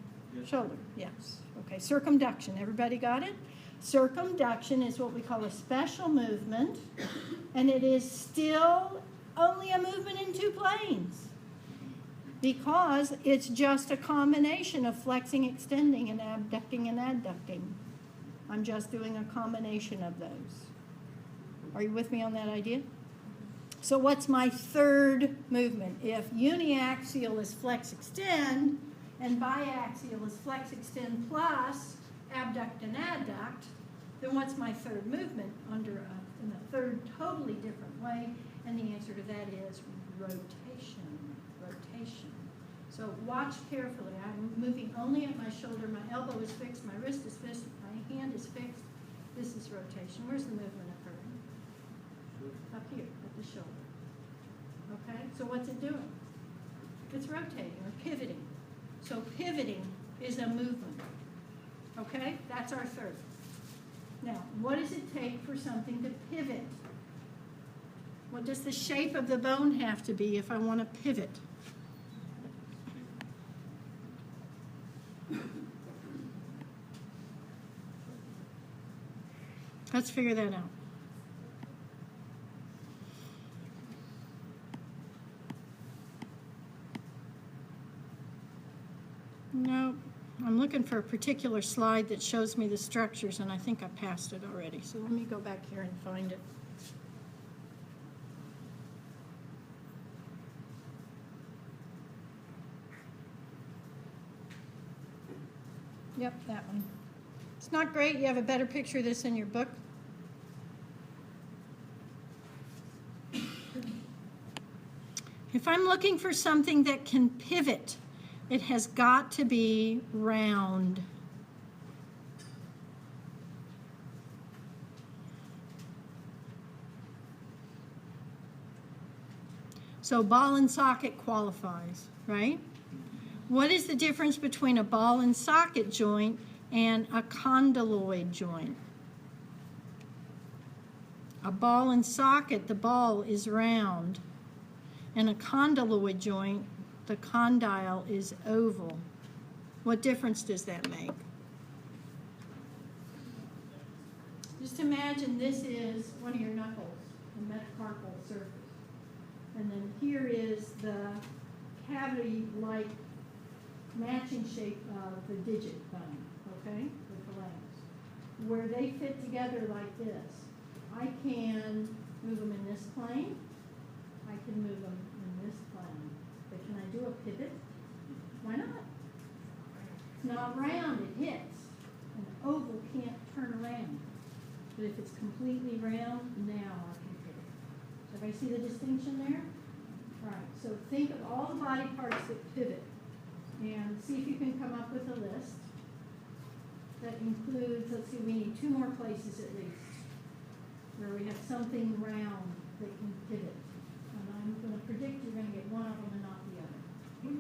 shoulder? Yes. Okay, circumduction. Everybody got it? Circumduction is what we call a special movement, and it is still only a movement in 2 planes because it's just a combination of flexing, extending, and abducting and adducting. I'm just doing a combination of those. Are you with me on that idea? So what's my third movement? If uniaxial is flex extend and biaxial is flex extend plus abduct and adduct, then what's my third movement in a third totally different way? And the answer to that is rotation. Rotation. So watch carefully. I'm moving only at my shoulder. My elbow is fixed. My wrist is fixed. My hand is fixed. This is rotation. Where's the movement occurring? Up here at the shoulder. Okay? So what's it doing? It's rotating or pivoting. So pivoting is a movement. Okay? That's our third. Now, what does it take for something to pivot? What does the shape of the bone have to be if I want to pivot? Let's figure that out. No, I'm looking for a particular slide that shows me the structures, and I think I passed it already. So let me go back here and find it. Yep, that one. It's not great. You have a better picture of this in your book. If I'm looking for something that can pivot, it has got to be round. So ball and socket qualifies, right? What is the difference between a ball and socket joint and a condyloid joint? A ball and socket, the ball is round. And a condyloid joint, the condyle is oval. What difference does that make? Just imagine this is one of your knuckles, the metacarpal surface. And then here is the cavity-like matching shape of the digit bone, okay, the phalanx. Where they fit together like this, I can move them in this plane, I can move them in it's not round, it hits. An oval can't turn around. But if it's completely round, now I can hit it. So everybody see the distinction there? Right, so think of all the body parts that pivot and see if you can come up with a list that includes, let's see, we need 2 more places at least where we have something round that can pivot. And I'm going to predict you're going to get one of them and not the other.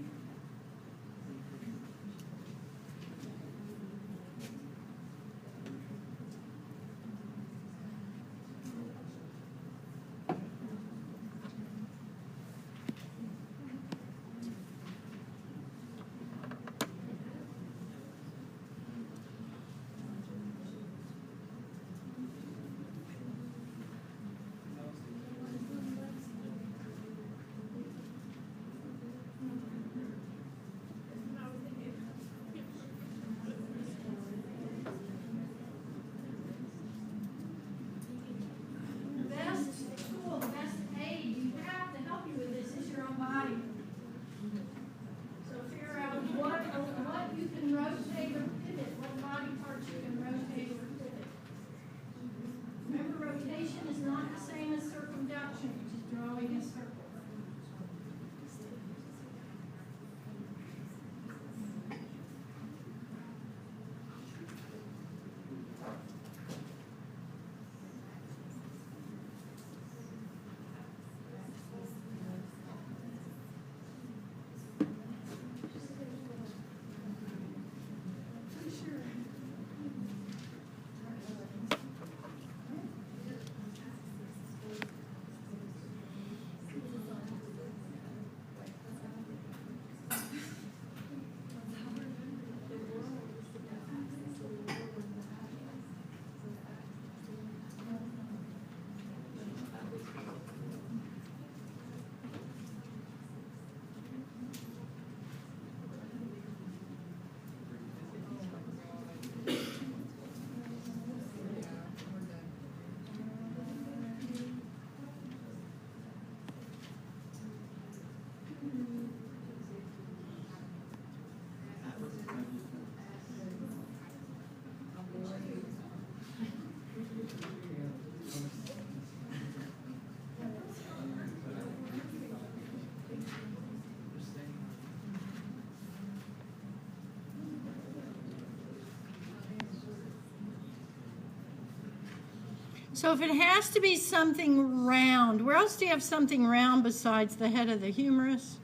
So if it has to be something round, where else do you have something round besides the head of the humerus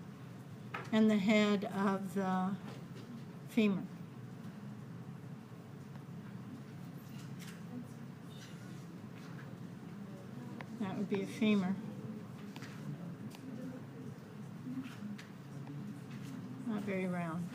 and the head of the femur? That would be a femur. Not very round.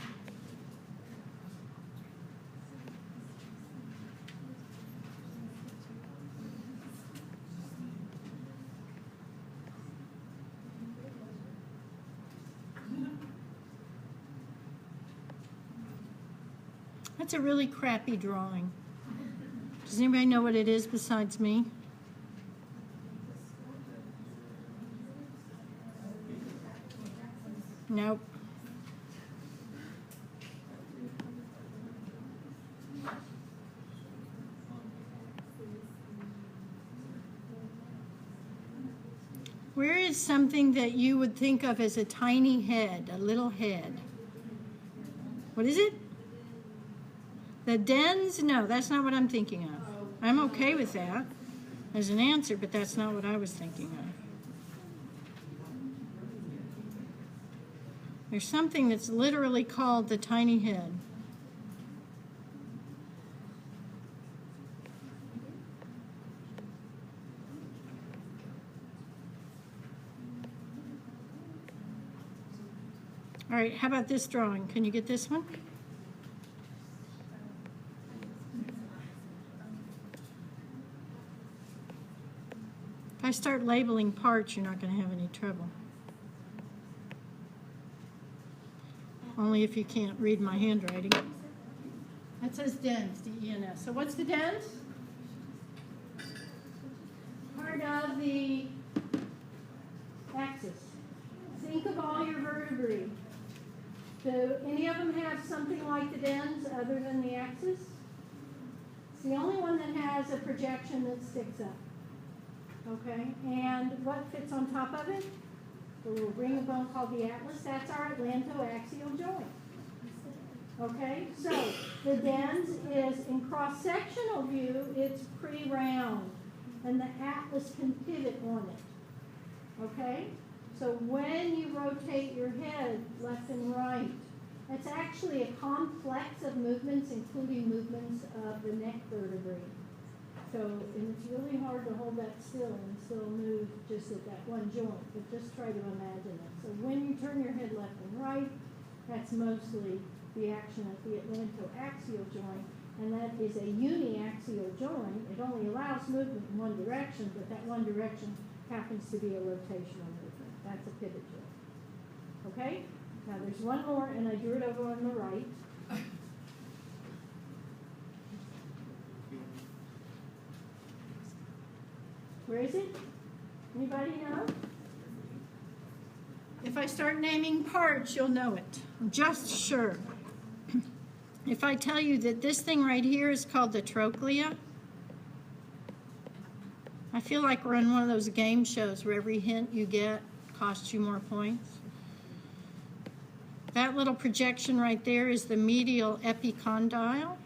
That's a really crappy drawing. Does anybody know what it is besides me? Nope. Where is something that you would think of as a tiny head, a little head? What is it? The dens? No, that's not what I'm thinking of. I'm okay with that as an answer, but that's not what I was thinking of. There's something that's literally called the tiny head. All right, how about this drawing? Can you get this one? If I start labeling parts, you're not going to have any trouble. Only if you can't read my handwriting. That says dens, D-E-N-S. So what's the dens? Part of the axis. Think of all your vertebrae. Do any of them have something like the dens other than the axis? It's the only one that has a projection that sticks up. Okay, and what fits on top of it? The little ring of bone called the atlas. That's our atlantoaxial joint. Okay, so the dens is in cross-sectional view, it's pretty round, and the atlas can pivot on it. Okay, so when you rotate your head left and right, it's actually a complex of movements, including movements of the neck vertebrae. So, and it's really hard to hold that still and still move just at that one joint, but just try to imagine it. So when you turn your head left and right, that's mostly the action at the atlantoaxial joint, and that is a uniaxial joint. It only allows movement in one direction, but that one direction happens to be a rotational movement. That's a pivot joint. Okay? Now there's one more, and I drew it over on the right. Where is it? Anybody know? If I start naming parts, you'll know it. I'm just sure. If I tell you that this thing right here is called the trochlea, I feel like we're in one of those game shows where every hint you get costs you more points. That little projection right there is the medial epicondyle.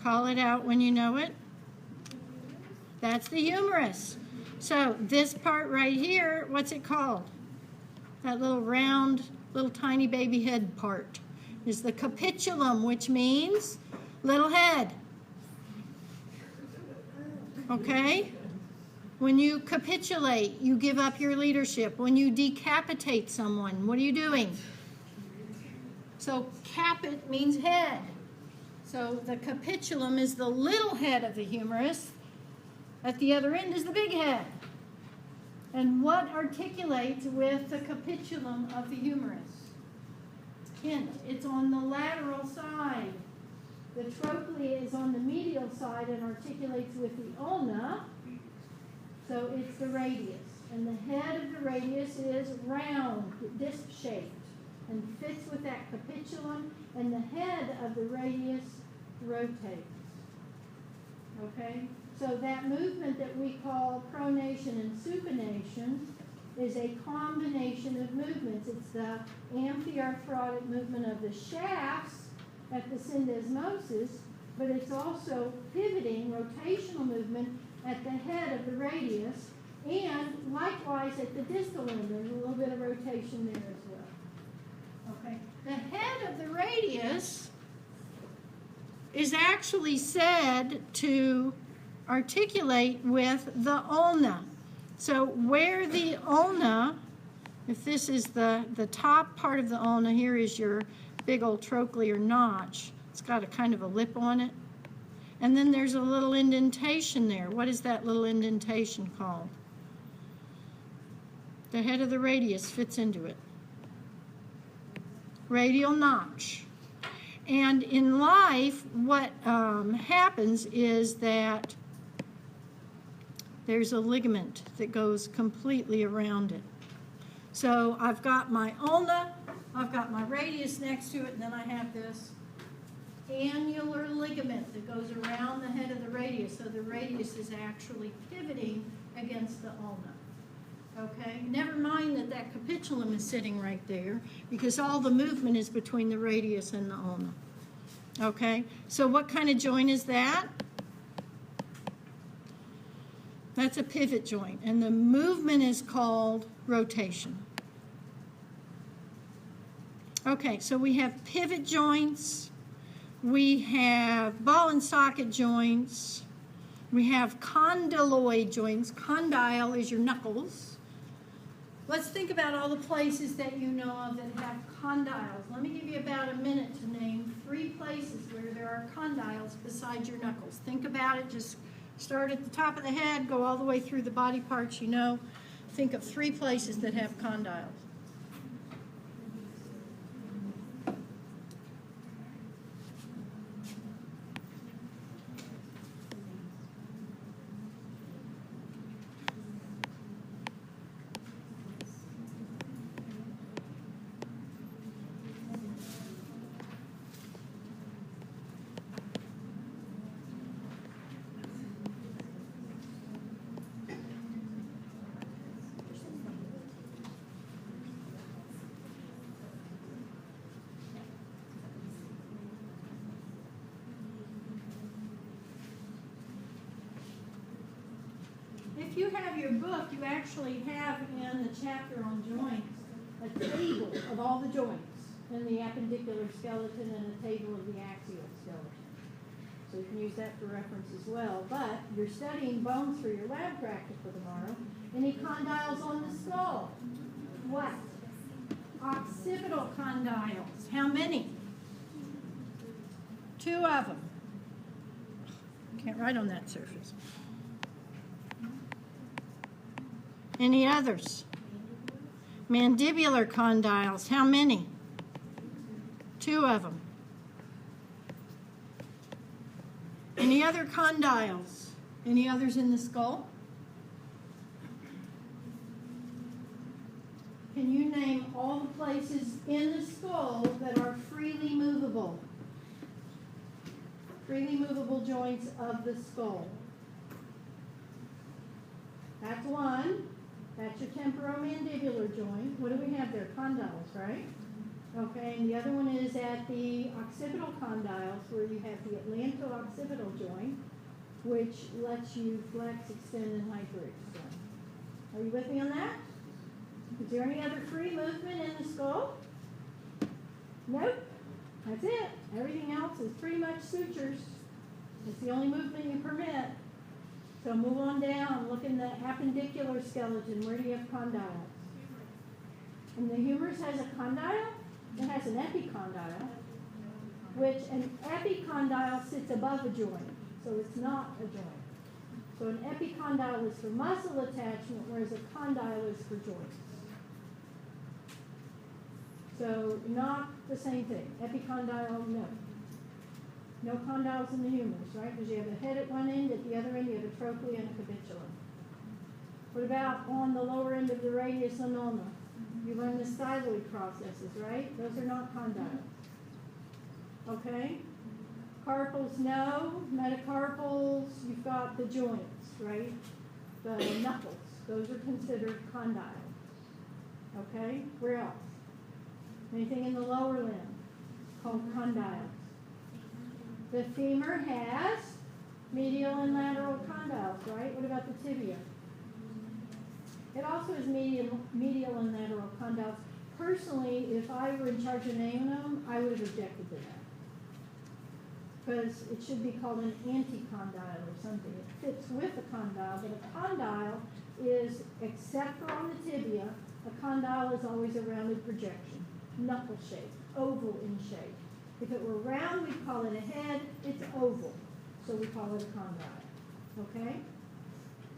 Call it out when you know it. That's the humerus. So this part right here, what's it called? That little round, little tiny baby head part is the capitulum, which means little head. Okay? When you capitulate, you give up your leadership. When you decapitate someone, what are you doing? So capit means head. So the capitulum is the little head of the humerus. At the other end is the big head. And what articulates with the capitulum of the humerus? Hint, it's on the lateral side. The trochlea is on the medial side and articulates with the ulna. So it's the radius. And the head of the radius is round, disc-shaped, and fits with that capitulum, and the head of the radius rotates. Okay? So that movement that we call pronation and supination is a combination of movements. It's the amphiarthrotic movement of the shafts at the syndesmosis, but it's also pivoting, rotational movement at the head of the radius, and likewise at the distal end. There's a little bit of rotation there as well. Okay. The head of the radius is actually said to articulate with the ulna. So where the ulna, if this is the top part of the ulna, here is your big old trochlear notch. It's got a kind of a lip on it. And then there's a little indentation there. What is that little indentation called? The head of the radius fits into it. Radial notch. And in life, what happens is that there's a ligament that goes completely around it. So I've got my ulna, I've got my radius next to it, and then I have this annular ligament that goes around the head of the radius. So the radius is actually pivoting against the ulna. Okay? Never mind that that capitulum is sitting right there, because all the movement is between the radius and the ulna. Okay? So what kind of joint is that? That's a pivot joint, and the movement is called rotation. Okay, so we have pivot joints, we have ball and socket joints, we have condyloid joints. Condyle is your knuckles. Let's think about all the places that you know of that have condyles. Let me give you about a minute to name 3 places where there are condyles besides your knuckles. Think about it. Just start at the top of the head, go all the way through the body parts you know. Think of 3 places that have condyles. you have your book, you actually have in the chapter on joints a table of all the joints in the appendicular skeleton and a table of the axial skeleton. So you can use that for reference as well. But you're studying bones for your lab practice for tomorrow. Any condyles on the skull? What? Occipital condyles. How many? 2 of them. Can't write on that surface. Any others? Mandibular condyles. How many? 2 of them. Any other condyles? Any others in the skull? Can you name all the places in the skull that are freely movable? Freely movable joints of the skull. That's one. That's your temporomandibular joint. What do we have there? Condyles, right? Okay, and the other one is at the occipital condyles, where you have the atlanto-occipital joint, which lets you flex, extend, and hyperextend. Are you with me on that? Is there any other free movement in the skull? Nope. That's it. Everything else is pretty much sutures. It's the only movement you permit. So move on down. Look in the appendicular skeleton. Where do you have condyles? And the humerus has a condyle. It has an epicondyle, which an epicondyle sits above a joint, so it's not a joint. So an epicondyle is for muscle attachment, whereas a condyle is for joints. So not the same thing. Epicondyle, no. No condyles in the humerus, right? Because you have a head at one end, at the other end you have a trochlea and a capitulum. What about on the lower end of the radius ulna? You learn the styloid processes, right? Those are not condyles. Okay? Carpals, no. Metacarpals, you've got the joints, right? The knuckles. Those are considered condyles. Okay? Where else? Anything in the lower limb called condyles. The femur has medial and lateral condyles, right? What about the tibia? It also has medial and lateral condyles. Personally, if I were in charge of naming them, I would have objected to that. Because it should be called an anticondyle or something. It fits with a condyle, but a condyle is, except for on the tibia, a condyle is always a rounded projection, knuckle shape, oval in shape. If it were round, we'd call it a head. It's oval, so we call it a condyle. Okay?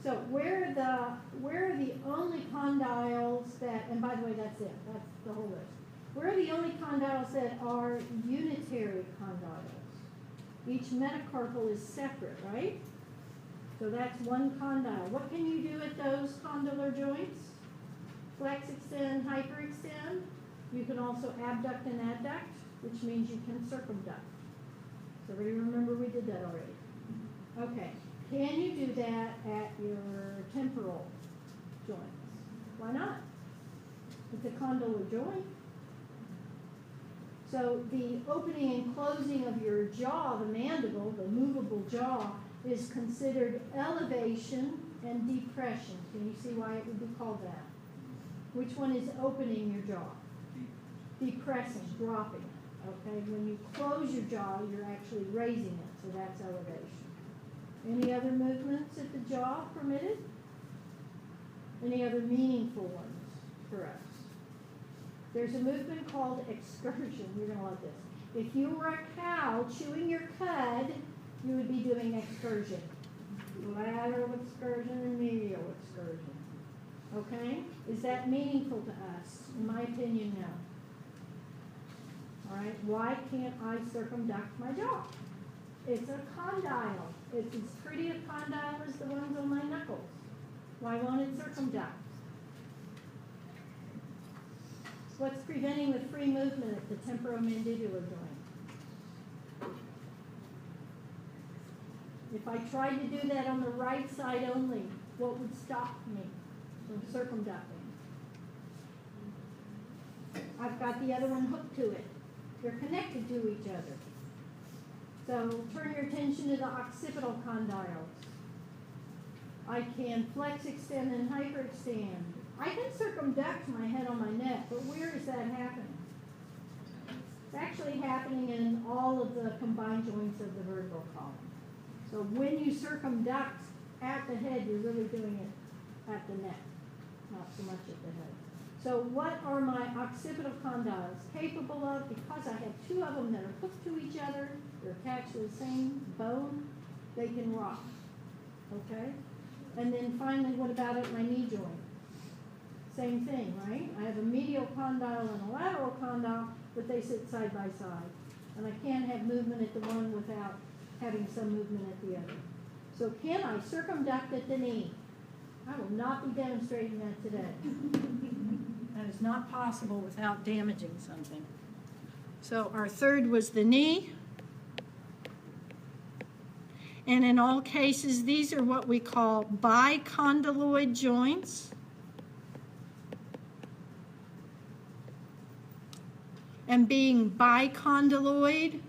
So where are the only condyles that, and by the way, that's it. That's the whole list. Where are the only condyles that are unitary condyles? Each metacarpal is separate, right? So that's one condyle. What can you do at those condylar joints? Flex, extend, hyperextend. You can also abduct and adduct, which means you can circumduct. So everybody remember we did that already. Okay. Can you do that at your temporal joints? Why not? It's a condylar joint. So the opening and closing of your jaw, the mandible, the movable jaw, is considered elevation and depression. Can you see why it would be called that? Which one is opening your jaw? Depressing, dropping it. Okay, when you close your jaw, you're actually raising it, so that's elevation. Any other movements at the jaw permitted? Any other meaningful ones for us? There's a movement called excursion. You're going to love this. If you were a cow chewing your cud, you would be doing excursion. Lateral excursion and medial excursion. Okay? Is that meaningful to us? In my opinion, no. All right? Why can't I circumduct my jaw? It's a condyle. It's as pretty a condyle as the ones on my knuckles. Why won't it circumduct? What's preventing the free movement at the temporomandibular joint? If I tried to do that on the right side only, what would stop me from circumducting? I've got the other one hooked to it. They're connected to each other. So turn your attention to the occipital condyles. I can flex, extend, and hyperextend. I can circumduct my head on my neck, but where is that happening? It's actually happening in all of the combined joints of the vertebral column. So when you circumduct at the head, you're really doing it at the neck, not so much at the head. So what are my occipital condyles capable of? Because I have two of them that are hooked to each other, they're attached to the same bone, they can rock. Okay? And then finally, what about at my knee joint? Same thing, right? I have a medial condyle and a lateral condyle, but they sit side by side. And I can't have movement at the one without having some movement at the other. So can I circumduct at the knee? I will not be demonstrating that today. That is not possible without damaging something. So our third was the knee. And in all cases, these are what we call bicondyloid joints. And being bicondyloid,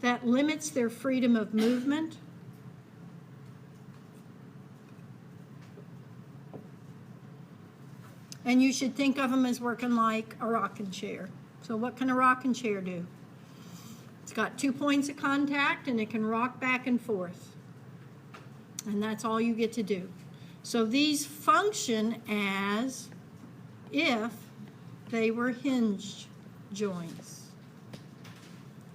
that limits their freedom of movement. And you should think of them as working like a rocking chair. So what can a rocking chair do? It's got 2 points of contact and it can rock back and forth. And that's all you get to do. So these function as if they were hinged joints.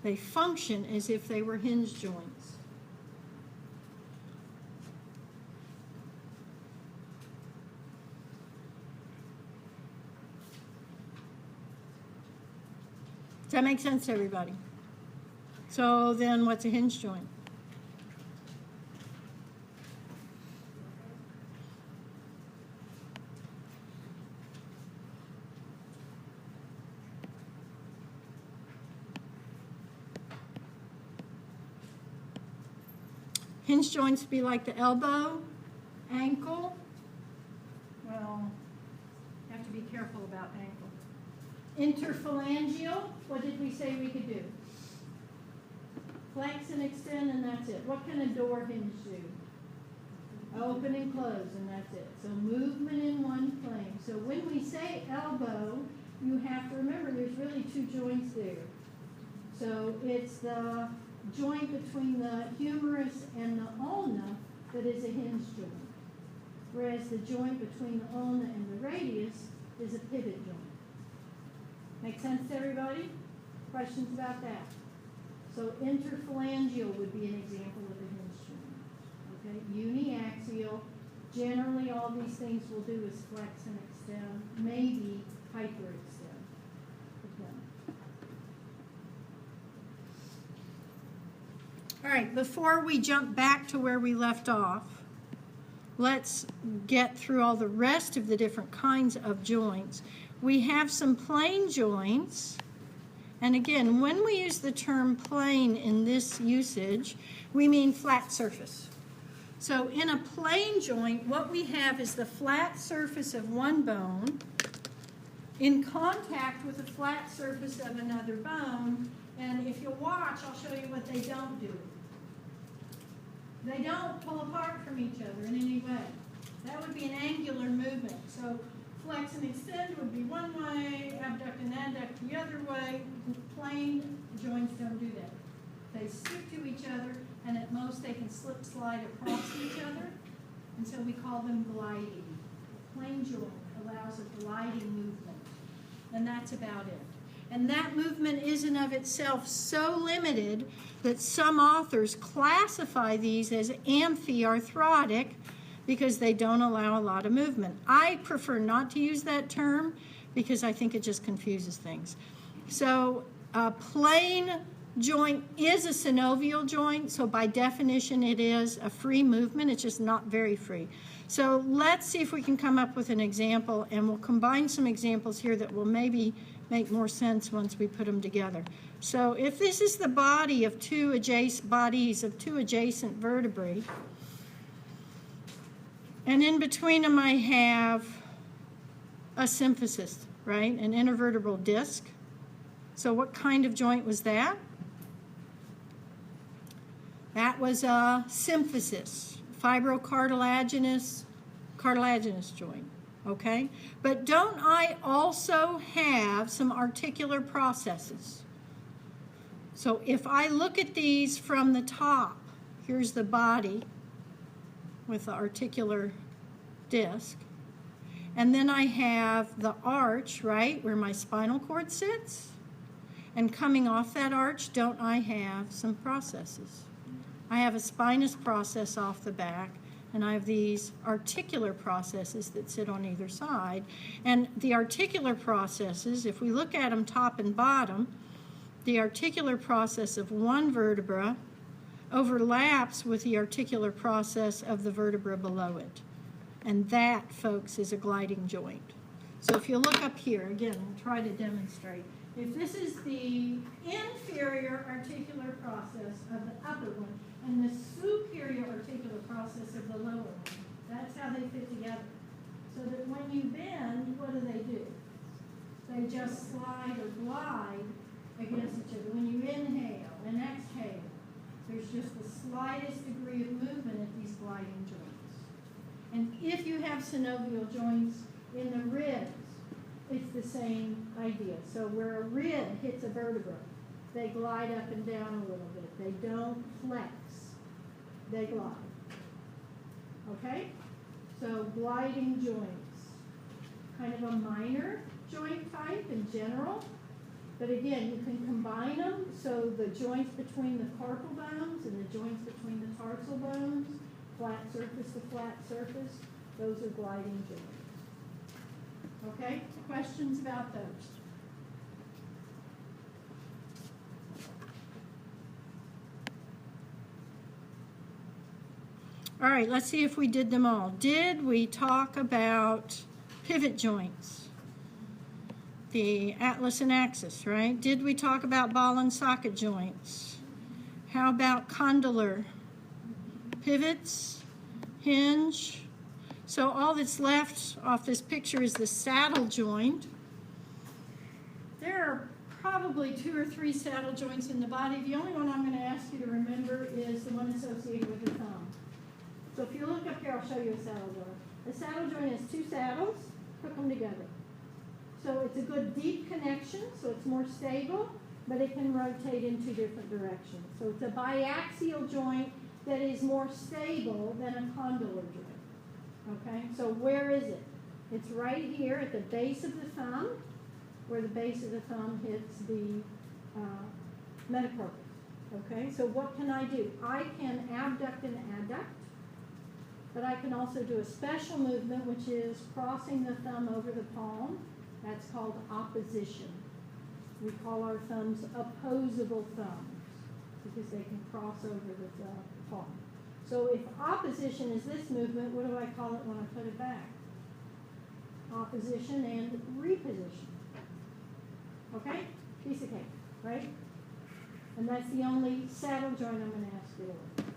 They function as if they were hinged joints. Does that make sense to everybody? So then what's a hinge joint? Hinge joints be like the elbow, ankle. Well, you have to be careful about ankle. Interphalangeal, what did we say we could do? Flex and extend, and that's it. What can a door hinge do? Open and close, and that's it. So movement in one plane. So when we say elbow, you have to remember there's really two joints there. So it's the joint between the humerus and the ulna that is a hinge joint, whereas the joint between the ulna and the radius is a pivot joint. Make sense to everybody? Questions about that? So interphalangeal would be an example of a hinge joint. Okay, uniaxial. Generally, all these things will do is flex and extend, maybe hyperextend. Okay. All right, before we jump back to where we left off, let's get through all the rest of the different kinds of joints. We have some plane joints, and again, when we use the term plane in this usage, we mean flat surface. So in a plane joint, what we have is the flat surface of one bone in contact with the flat surface of another bone, and if you watch, I'll show you what they don't do. They don't pull apart from each other in any way. That would be an angular movement. So flex and extend would be one way, abduct and adduct the other way. Plane joints don't do that. They stick to each other, and at most they can slip slide across each other, and so we call them gliding. A plane joint allows a gliding movement, and that's about it. And that movement is in of itself so limited that some authors classify these as amphiarthrotic because they don't allow a lot of movement. I prefer not to use that term because I think it just confuses things. So a plane joint is a synovial joint, so by definition it is a free movement. It's just not very free. So let's see if we can come up with an example, and we'll combine some examples here that will maybe make more sense once we put them together. So if this is the body of two adjacent vertebrae, and in between them I have a symphysis, right? An intervertebral disc. So what kind of joint was that? That was a symphysis, fibrocartilaginous cartilaginous joint, okay? But don't I also have some articular processes? So if I look at these from the top, here's the body with the articular disc. And then I have the arch, right, where my spinal cord sits. And coming off that arch, don't I have some processes? I have a spinous process off the back, and I have these articular processes that sit on either side. And the articular processes, if we look at them top and bottom, the articular process of one vertebra overlaps with the articular process of the vertebra below it. And that, folks, is a gliding joint. So if you look up here, again, we'll try to demonstrate. If this is the inferior articular process of the upper one and the superior articular process of the lower one, that's how they fit together. So that when you bend, what do? They just slide or glide against each other. When you inhale and exhale, there's just the slightest degree of movement at these gliding joints. And if you have synovial joints in the ribs, it's the same idea. So where a rib hits a vertebra, they glide up and down a little bit. They don't flex. They glide. Okay? So gliding joints. Kind of a minor joint type in general. But again, you can combine them. So the joints between the carpal bones and the joints between the tarsal bones, flat surface to flat surface, those are gliding joints. Okay? Questions about those? All right, let's see if we did them all. Did we talk about pivot joints? The atlas and axis, right? Did we talk about ball and socket joints? How about condylar? Pivots, hinge. So all that's left off this picture is the saddle joint. There are probably 2 or 3 saddle joints in the body. The only one I'm going to ask you to remember is the one associated with the thumb. So if you look up here, I'll show you a saddle joint. A saddle joint has 2 saddles. Hook them together. So it's a good deep connection, so it's more stable, but it can rotate in 2 different directions. So it's a biaxial joint that is more stable than a condylar joint. Okay, so where is it? It's right here at the base of the thumb, where the base of the thumb hits the metacarpal. Okay, so what can I do? I can abduct and adduct, but I can also do a special movement, which is crossing the thumb over the palm. That's called opposition. We call our thumbs opposable thumbs because they can cross over the palm. So if opposition is this movement, what do I call it when I put it back? Opposition and reposition. Okay? Piece of cake, right? And that's the only saddle joint I'm going to ask you to learn.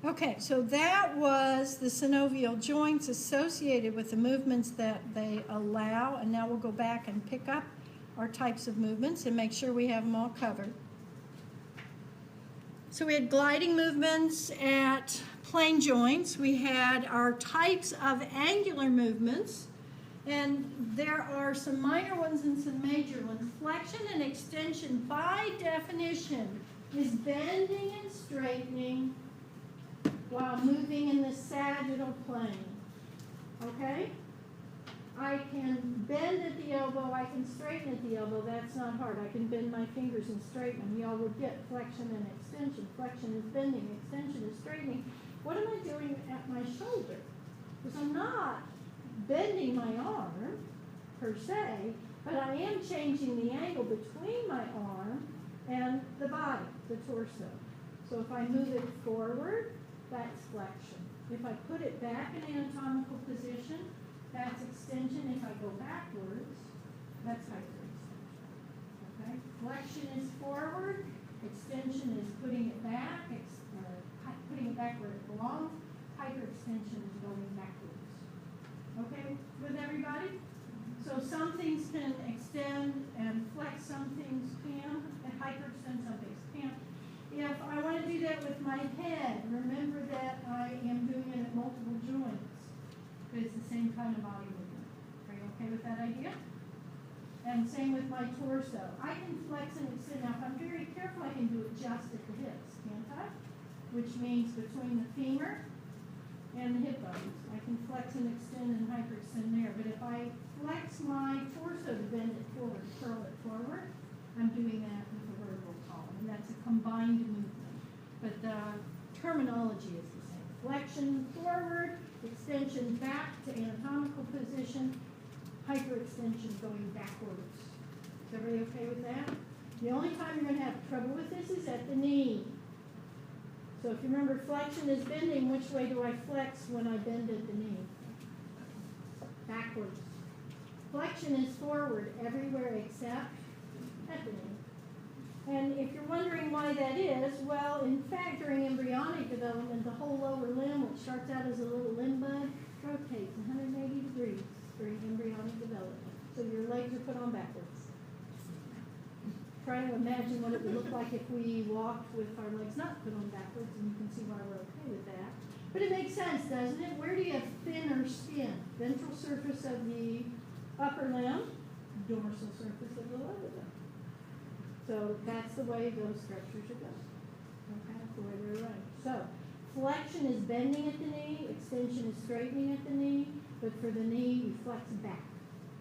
Okay, so that was the synovial joints associated with the movements that they allow, and now we'll go back and pick up our types of movements and make sure we have them all covered. So we had gliding movements at plane joints. We had our types of angular movements, and there are some minor ones and some major ones. Flexion and extension, by definition, is bending and straightening while moving in the sagittal plane. Okay? I can bend at the elbow, I can straighten at the elbow, that's not hard. I can bend my fingers and straighten them. Y'all would get flexion and extension. Flexion is bending, extension is straightening. What am I doing at my shoulder? Because I'm not bending my arm, per se, but I am changing the angle between my arm and the body, the torso. So if I move it forward, that's flexion. If I put it back in anatomical position, that's extension. If I go backwards, that's hyperextension. Okay? Flexion is forward. Extension is putting it back, putting it back where it belongs. Hyperextension is going backwards. Okay with everybody? So some things can extend and flex, some things can, and hyperextend, some things can't. If I want to do that with my head, remember that I am doing it at multiple joints, but it's the same kind of body movement. Are you okay with that idea? And same with my torso. I can flex and extend. Now, if I'm very careful, I can do it just at the hips, can't I? Which means between the femur and the hip bones. I can flex and extend and hyperextend there. But if I flex my torso to bend it forward, curl it forward, I'm doing that with the vertebral column. And that's a combined movement. But the terminology is the same. Flexion forward, extension back to anatomical position, hyperextension going backwards. Is everybody okay with that? The only time you're going to have trouble with this is at the knee. So if you remember, flexion is bending. Which way do I flex when I bend at the knee? Backwards. Flexion is forward everywhere except at the knee. And if you're wondering why that is, well, in fact, during embryonic development, the whole lower limb, which starts out as a little limb bud, rotates 180 degrees during embryonic development. So your legs are put on backwards. Try to imagine what it would look like if we walked with our legs not put on backwards, and you can see why we're okay with that. But it makes sense, doesn't it? Where do you have thinner skin? Ventral surface of the upper limb, dorsal surface of the lower limb. So that's the way those structures should go. Okay, that's the way they're arranged. So flexion is bending at the knee, extension is straightening at the knee, but for the knee, you flex back.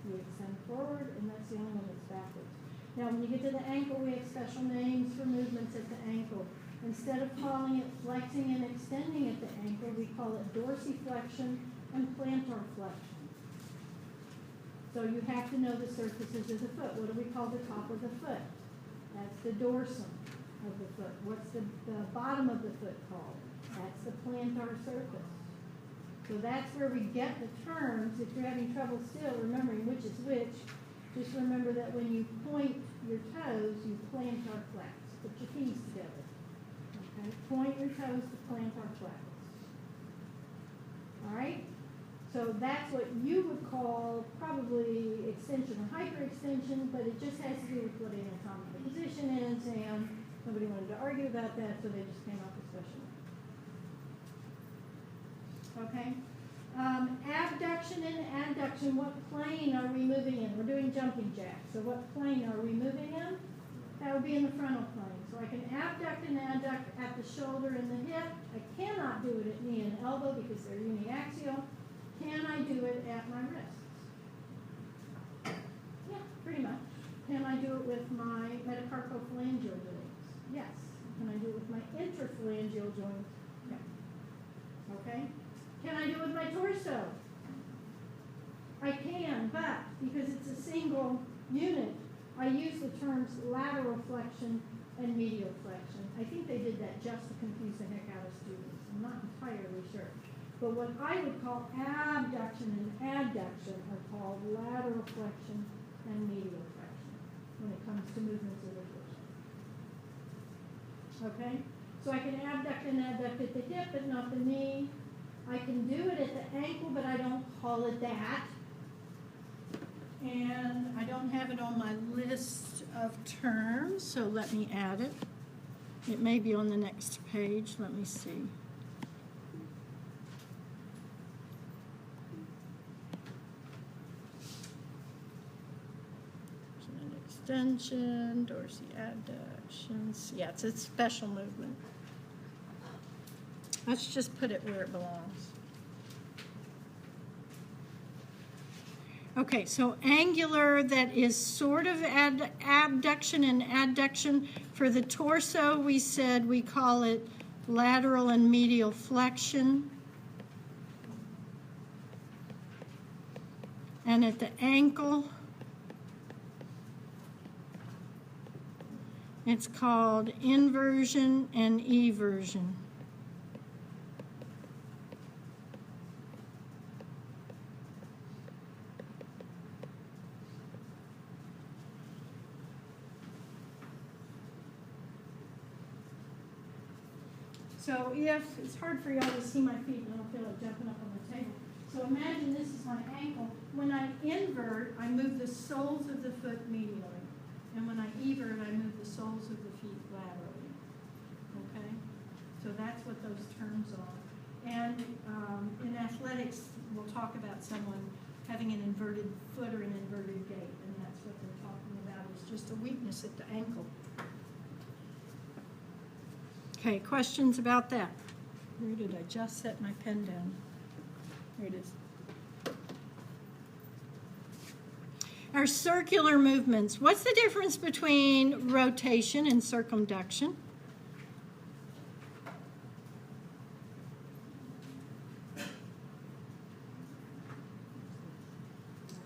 You extend forward, and that's the only one that's backwards. Now, when you get to the ankle, we have special names for movements at the ankle. Instead of calling it flexing and extending at the ankle, we call it dorsiflexion and plantar flexion. So you have to know the surfaces of the foot. What do we call the top of the foot? That's the dorsum of the foot. What's the bottom of the foot called? That's the plantar surface. So that's where we get the terms. If you're having trouble still remembering which is which, just remember that when you point your toes, you plantar flex. Put your keys together. Okay? Point your toes to plantar flex. All right? So that's what you would call probably extension or hyperextension, but it just has to do with what anatomical position is, and nobody wanted to argue about that, so they just came up with special names. Okay? Abduction and adduction, what plane are we moving in? We're doing jumping jacks. So what plane are we moving in? That would be in the frontal plane. So I can abduct and adduct at the shoulder and the hip. I cannot do it at knee and elbow because they're uniaxial. Can I do it at my wrists? Yeah, pretty much. Can I do it with my metacarpophalangeal joints? Yes. Can I do it with my interphalangeal joints? Yeah. Okay? Can I do it with my torso? I can, but because it's a single unit, I use the terms lateral flexion and medial flexion. I think they did that just to confuse the heck out of students. I'm not entirely sure. But what I would call abduction and adduction are called lateral flexion and medial flexion when it comes to movements of the torso. Okay? So I can abduct and adduct at the hip, but not the knee. I can do it at the ankle, but I don't call it that. And I don't have it on my list of terms, so let me add it. It may be on the next page. Let me see. Extension, dorsi-adductions. Yeah, it's a special movement. Let's just put it where it belongs. Okay, so angular, that is sort of abduction and adduction. For the torso, we said we call it lateral and medial flexion. And at the ankle, it's called inversion and eversion. So if, it's hard for y'all to see my feet and I don't feel like jumping up on the table. So imagine this is my ankle. When I invert, I move the soles of the foot medially. And when I evert, I move the soles of the feet laterally. Okay? So that's what those terms are. And in athletics, we'll talk about someone having an inverted foot or an inverted gait. And that's what they're talking about. It's just a weakness at the ankle. Okay, questions about that? Where did I just set my pen down? There it is. Our circular movements. What's the difference between rotation and circumduction?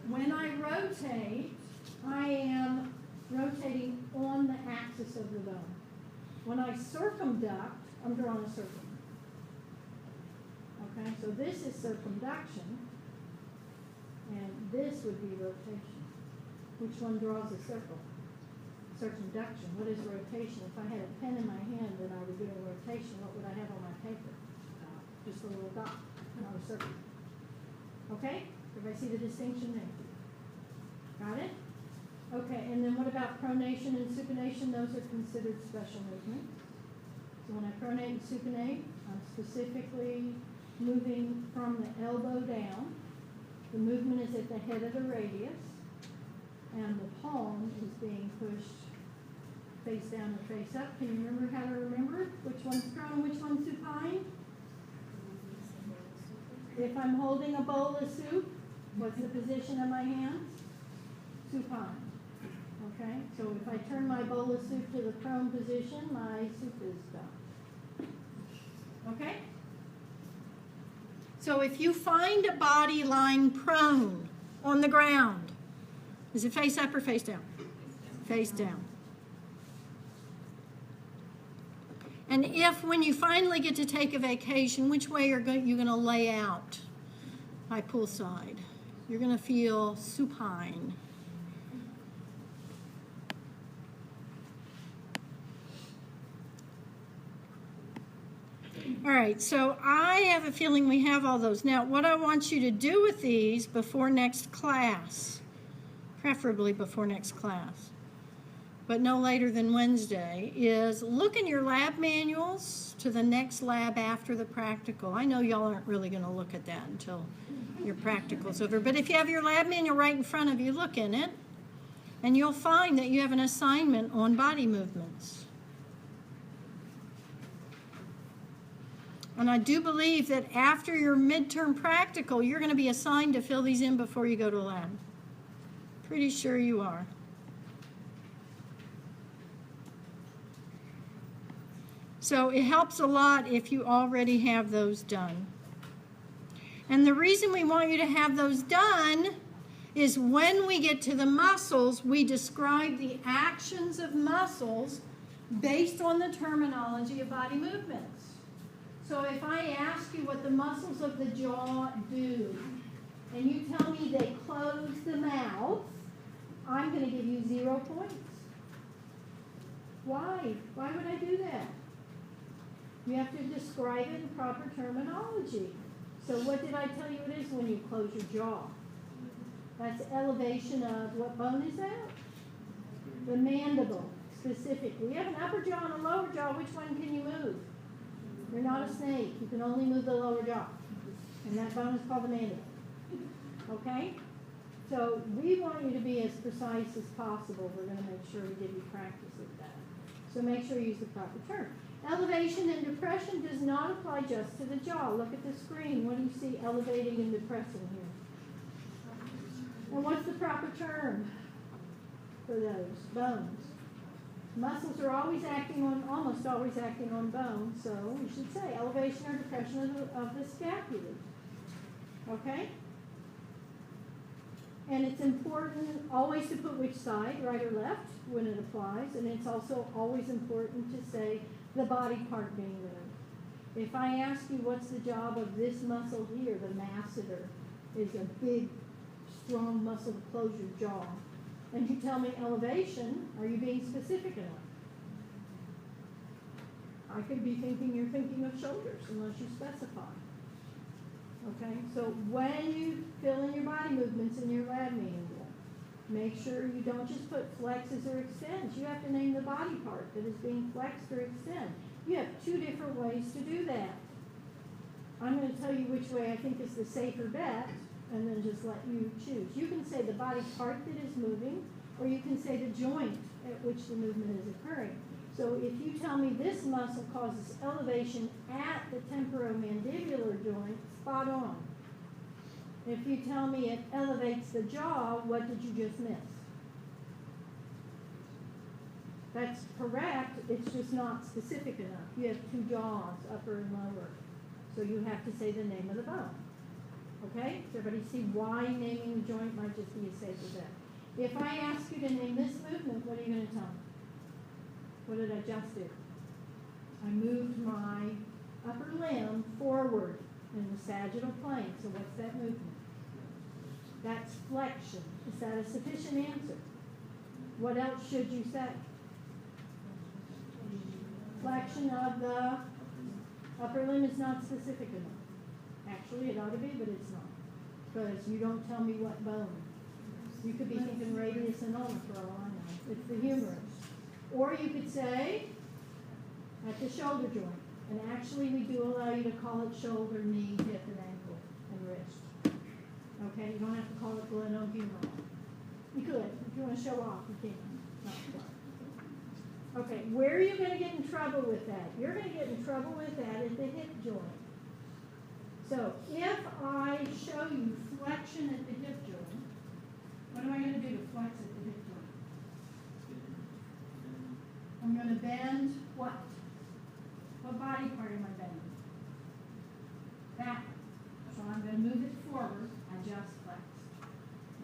When I rotate, I am rotating on the axis of the bone. When I circumduct, I'm drawing a circle. Okay, so this is circumduction, and this would be rotation. Which one draws a circle? Circumduction. What is rotation? If I had a pen in my hand and I were doing rotation, what would I have on my paper? Just a little dot, not a circle. Okay? Everybody see the distinction there? Got it? Okay, and then what about pronation and supination? Those are considered special movements. So when I pronate and supinate, I'm specifically moving from the elbow down. The movement is at the head of the radius, and the palm is being pushed face down or face up. Can you remember how to remember which one's prone, which one's supine? If I'm holding a bowl of soup, what's the position of my hands? Supine. Okay, so if I turn my bowl of soup to the prone position, my soup is done. Okay? So if you find a body lying prone on the ground, is it face up or face down? Face down. And if, when you finally get to take a vacation, which way are you going to lay out by poolside? You're going to feel supine. All right, so I have a feeling we have all those. Now, what I want you to do with these before next class, preferably before next class, but no later than Wednesday, is look in your lab manuals to the next lab after the practical. I know y'all aren't really going to look at that until your practical's over, but if you have your lab manual right in front of you, look in it, and you'll find that you have an assignment on body movements. And I do believe that after your midterm practical, you're going to be assigned to fill these in before you go to lab. Pretty sure you are. So it helps a lot if you already have those done. And the reason we want you to have those done is when we get to the muscles, we describe the actions of muscles based on the terminology of body movements. So if I ask you what the muscles of the jaw do, and you tell me they close the mouth, I'm going to give you 0 points. Why? Why would I do that? You have to describe it in proper terminology. So what did I tell you it is when you close your jaw? That's elevation of, what bone is that? The mandible, specifically. You have an upper jaw and a lower jaw. Which one can you move? You're not a snake. You can only move the lower jaw. And that bone is called the mandible. Okay? So we want you to be as precise as possible. We're going to make sure we give you practice with that. So make sure you use the proper term. Elevation and depression does not apply just to the jaw. Look at the screen. What do you see elevating and depressing here? And what's the proper term for those? Bones. Muscles are always acting on, almost always acting on bone, so we should say elevation or depression of the scapula. Okay? And it's important always to put which side, right or left, when it applies, and it's also always important to say the body part being moved. If I ask you what's the job of this muscle here, the masseter is a big, strong muscle to close your jaw, and you tell me elevation, are you being specific enough? I could be thinking you're thinking of shoulders unless you specify. Okay, so when you fill in your body movements in your lab manual, make sure you don't just put flexes or extends. You have to name the body part that is being flexed or extended. You have two different ways to do that. I'm going to tell you which way I think is the safer bet, and then just let you choose. You can say the body part that is moving, or you can say the joint at which the movement is occurring. So if you tell me this muscle causes elevation at the temporomandibular joint, spot on. If you tell me it elevates the jaw, what did you just miss? That's correct, it's just not specific enough. You have two jaws, upper and lower. So you have to say the name of the bone. Okay? Does everybody see why naming the joint might just be a safer bet? If I ask you to name this movement, what are you going to tell me? What did I just do? I moved my upper limb forward in the sagittal plane. So what's that movement? That's flexion. Is that a sufficient answer? What else should you say? Flexion of the upper limb is not specific enough. Actually, it ought to be, but it's not. Because you don't tell me what bone. You could be thinking radius and ulna for all I know. It's the humerus. Or you could say at the shoulder joint. And actually, we do allow you to call it shoulder, knee, hip, and ankle, and wrist. Okay? You don't have to call it glenohumeral. You could. If you want to show off, you can. Not quite. Okay, where are you going to get in trouble with that? You're going to get in trouble with that at the hip joint. So if I show you flexion at the hip joint, what am I going to do to flex at the hip joint? I'm going to bend what? What body part am I bending? That. So I'm going to move it forward. I just flexed.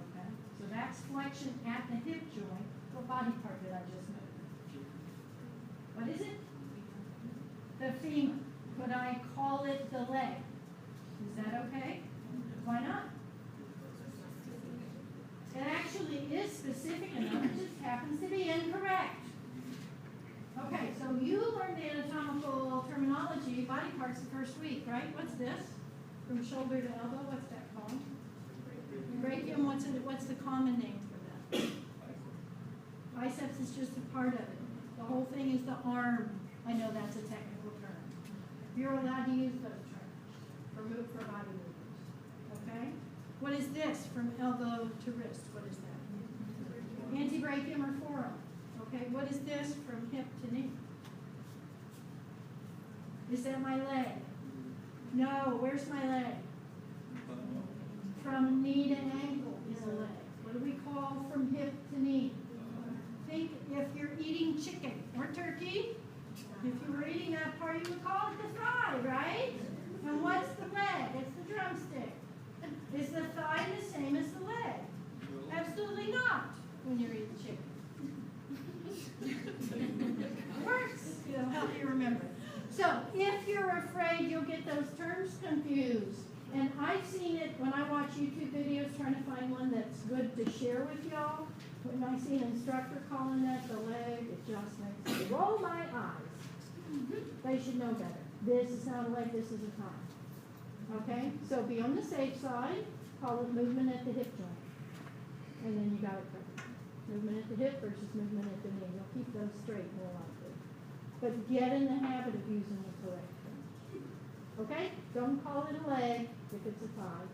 Okay? So that's flexion at the hip joint. What body part did I just move? What is it? The femur. Could I call it the leg? Is that okay? Why not? It actually is specific enough. It just happens to be incorrect. Okay, so you learned the anatomical terminology, body parts the first week, right? What's this? From shoulder to elbow, what's that called? Brachium, what's the common name for that? Biceps is just a part of it. The whole thing is the arm. I know that's a technical term. You're allowed to use those terms for body movements. Okay? What is this from elbow to wrist? What is that? Antebrachium or forearm. Okay, what is this from hip to knee? Is that my leg? No, where's my leg? From knee to ankle is a leg. What do we call from hip to knee? Think if you're eating chicken or turkey, if you were eating that part, you would call it the thigh, right? And what's the leg? It's the drumstick. Is the thigh the same as the leg? Absolutely not when you're eating chicken. It works. It'll help you remember. So if you're afraid you'll get those terms confused, and I've seen it when I watch YouTube videos trying to find one that's good to share with y'all. When I see an instructor calling that the leg, it just makes me roll my eyes. They should know better. This is not a leg, this is a thigh. Okay? So be on the safe side. Call it movement at the hip joint. And then you got it covered. Movement at the hip versus movement at the knee. You'll keep those straight more likely. But get in the habit of using the correct term. Okay? Don't call it a leg if it's a thigh.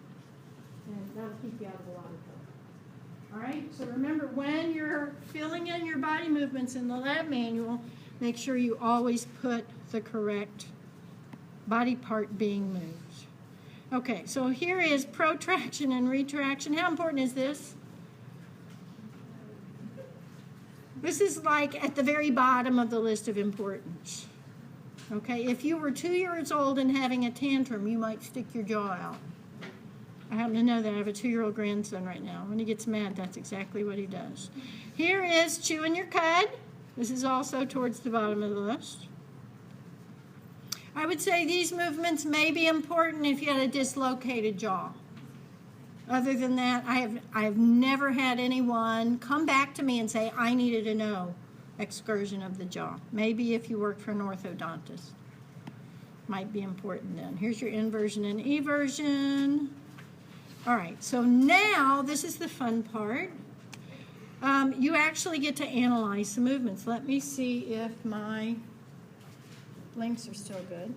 And that'll keep you out of a lot of trouble. All right, so remember, when you're filling in your body movements in the lab manual, make sure you always put the correct body part being moved. Okay, so here is protraction and retraction. How important is this? This is like at the very bottom of the list of importance. Okay, if you were 2 years old and having a tantrum, you might stick your jaw out. I happen to know that. I have a 2-year-old grandson right now. When he gets mad, that's exactly what he does. Here is chewing your cud. This is also towards the bottom of the list. I would say these movements may be important if you had a dislocated jaw. Other than that, I have never had anyone come back to me and say, I needed to know excursion of the jaw. Maybe if you work for an orthodontist. might be important then. Here's your inversion and eversion. All right, so now this is the fun part. You actually get to analyze the movements. Let me see if my links are still good.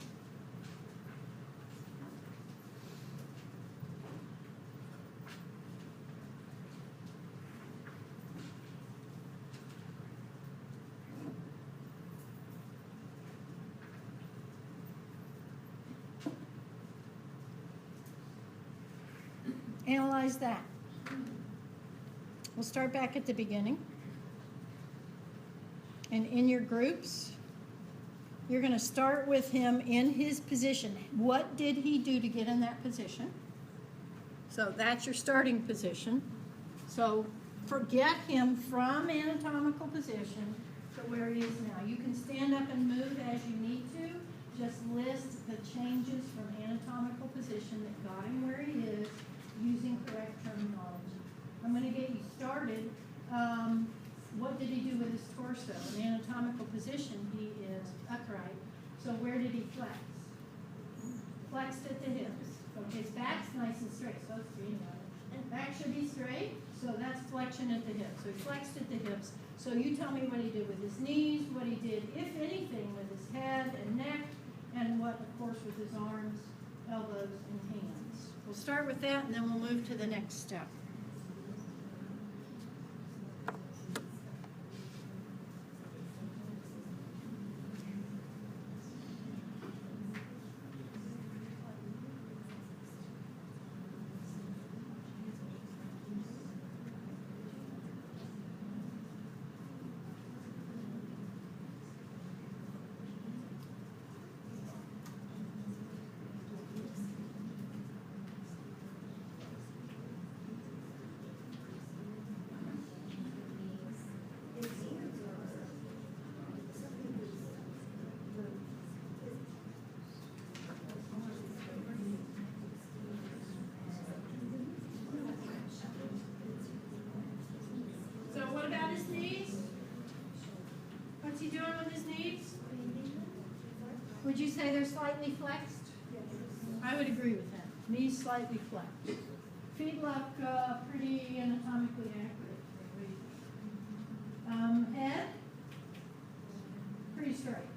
Analyze that. We'll start back at the beginning. And in your groups, you're going to start with him in his position. What did he do to get in that position? So that's your starting position. So forget him from anatomical position to where he is now. You can stand up and move as you need to. Just list the changes from anatomical position that got him where he is using correct terminology. I'm going to get you started. What did he do with his torso? In anatomical position, he is upright. So where did he flex? Flexed at the hips. Okay, his back's nice and straight, so it's green. Back should be straight, so that's flexion at the hips. So he flexed at the hips. So you tell me what he did with his knees, what he did, if anything, with his head and neck, and what, of course, with his arms, elbows, and hands. We'll start with that, and then we'll move to the next step. Would you say they're slightly flexed? I would agree with that. Knees slightly flexed. Feet look pretty anatomically accurate. Head, pretty straight.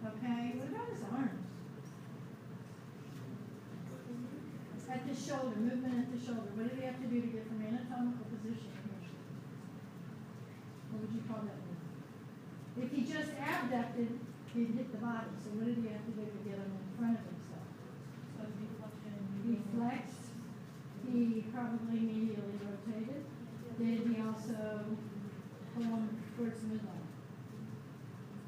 Okay, what about his arms? At the shoulder, movement at the shoulder. What did he have to do to get from anatomical position? What would you call that movement? If he just abducted, he'd hit the body. So what did he have to do to get him in front of himself? He flexed. He probably medially rotated. Did he also pull him towards the midline?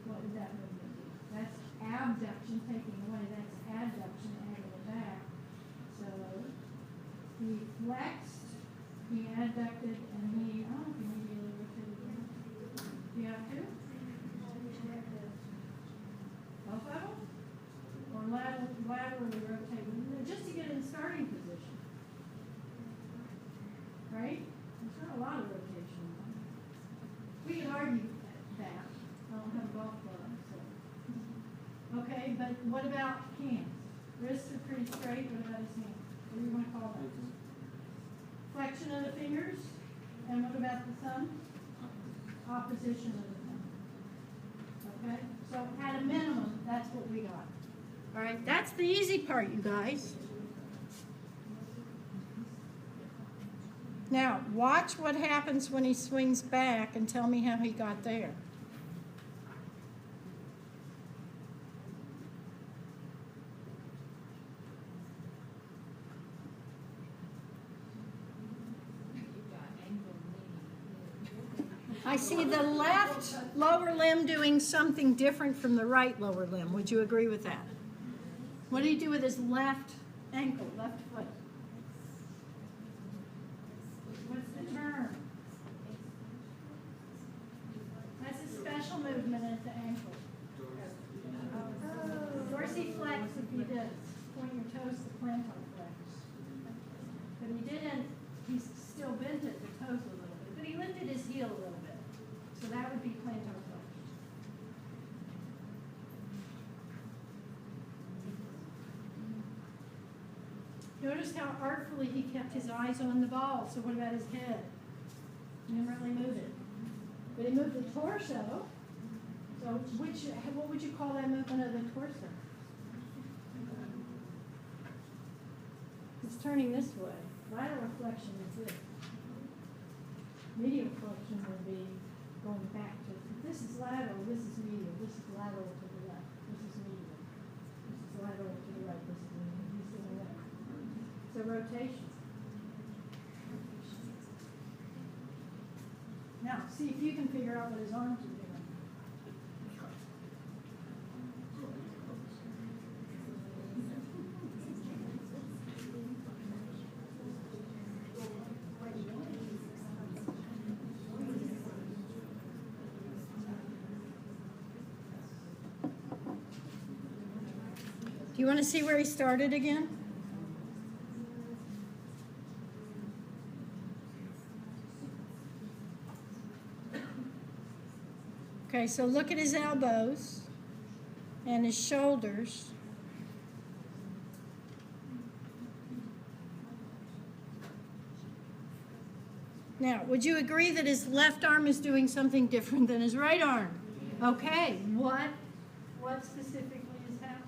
What would that movement be? That's abduction, taking away. That's adduction, adding it back. So he flexed, he adducted, and he, I don't know if he medially rotated. Do you have to? Both of them? Or laterally rotate, just to get in starting position. Right? There's not a lot of rotation. We can argue that. I don't have a golf club, so. Okay, but what about hands? Wrists are pretty straight. What about his hands? What do you want to call that? Flexion of the fingers. And what about the thumb? Opposition of the thumb. Okay? So at a minimum, that's what we got. All right? That's the easy part, you guys. Now, watch what happens when he swings back and tell me how he got there. I see the left lower limb doing something different from the right lower limb. Would you agree with that? What did he do with his left ankle, left foot? What's the term? That's a special movement at the ankle. Dorsiflex if he did. Point your toes to plantar flex. But he didn't, he still bent at the toes a little bit. But he lifted his heel a little bit. So that would be plantar flex. Notice how artfully he kept his eyes on the ball. So what about his head? He didn't really move it. But he moved the torso. So what would you call that movement of the torso? It's turning this way. Lateral flexion is this. Medial flexion would be going back to, this is lateral, this is medial, this is lateral to the left, this is medial. This is lateral to the right, this is medial, he's doing that. So rotation. Now, see if you can figure out what his arms are doing. Do you want to see where he started again? Okay, so look at his elbows and his shoulders. Now, would you agree that his left arm is doing something different than his right arm? Okay, what specifically is happening?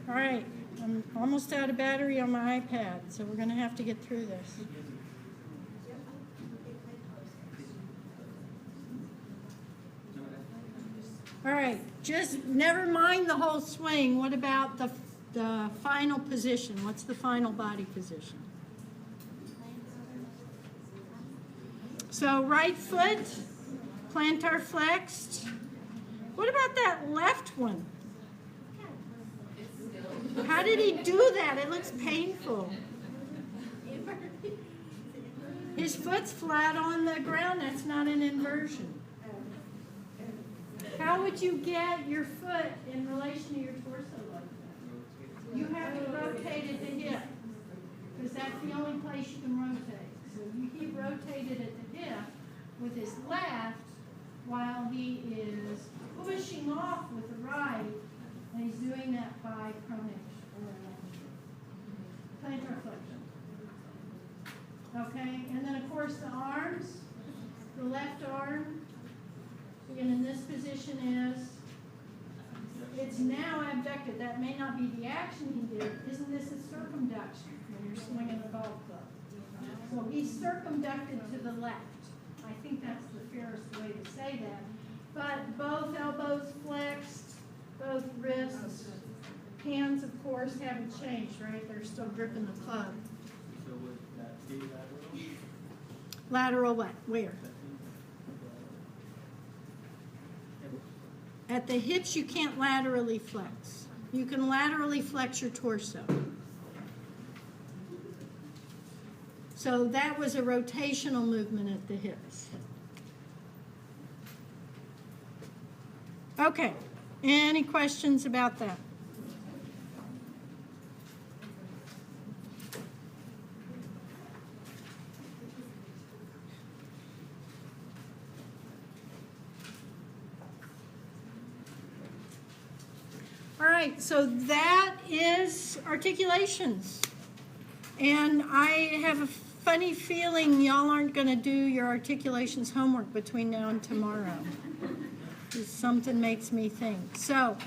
All right, I'm almost out of battery on my iPad, so we're going to have to get through this. All right, just never mind the whole swing. What about the final position? What's the final body position? So right foot, plantar flexed. What about that left one? How did he do that? It looks painful. His foot's flat on the ground. That's not an inversion. How would you get your foot in relation to your torso like that? You have to rotate it to hip, because that's the only place you can rotate. So he rotated at the hip with his left while he is pushing off with the right, and he's doing that by pronation or plantar flexion. Okay, and then of course the arms, the left arm, again in this position it's now abducted. That may not be the action he did. Isn't this a circumduction when you're swinging the golf club? So he's circumducted to the left. I think that's the fairest way to say that. But both elbows flexed, both wrists, hands, of course, haven't changed, right? They're still gripping the club. So would that be lateral? Lateral what? Where? At the hips, you can't laterally flex. You can laterally flex your torso. So that was a rotational movement at the hips. Okay, any questions about that? All right, so that is articulations. And I have a funny feeling y'all aren't going to do your articulations homework between now and tomorrow. Something makes me think. So,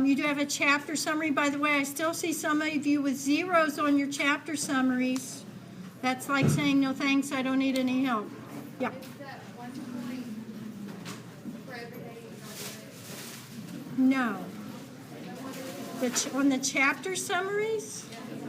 you do have a chapter summary. By the way, I still see some of you with zeros on your chapter summaries. That's like saying, no thanks, I don't need any help. Yeah. Is that 1 point for every day No. On the chapter summaries,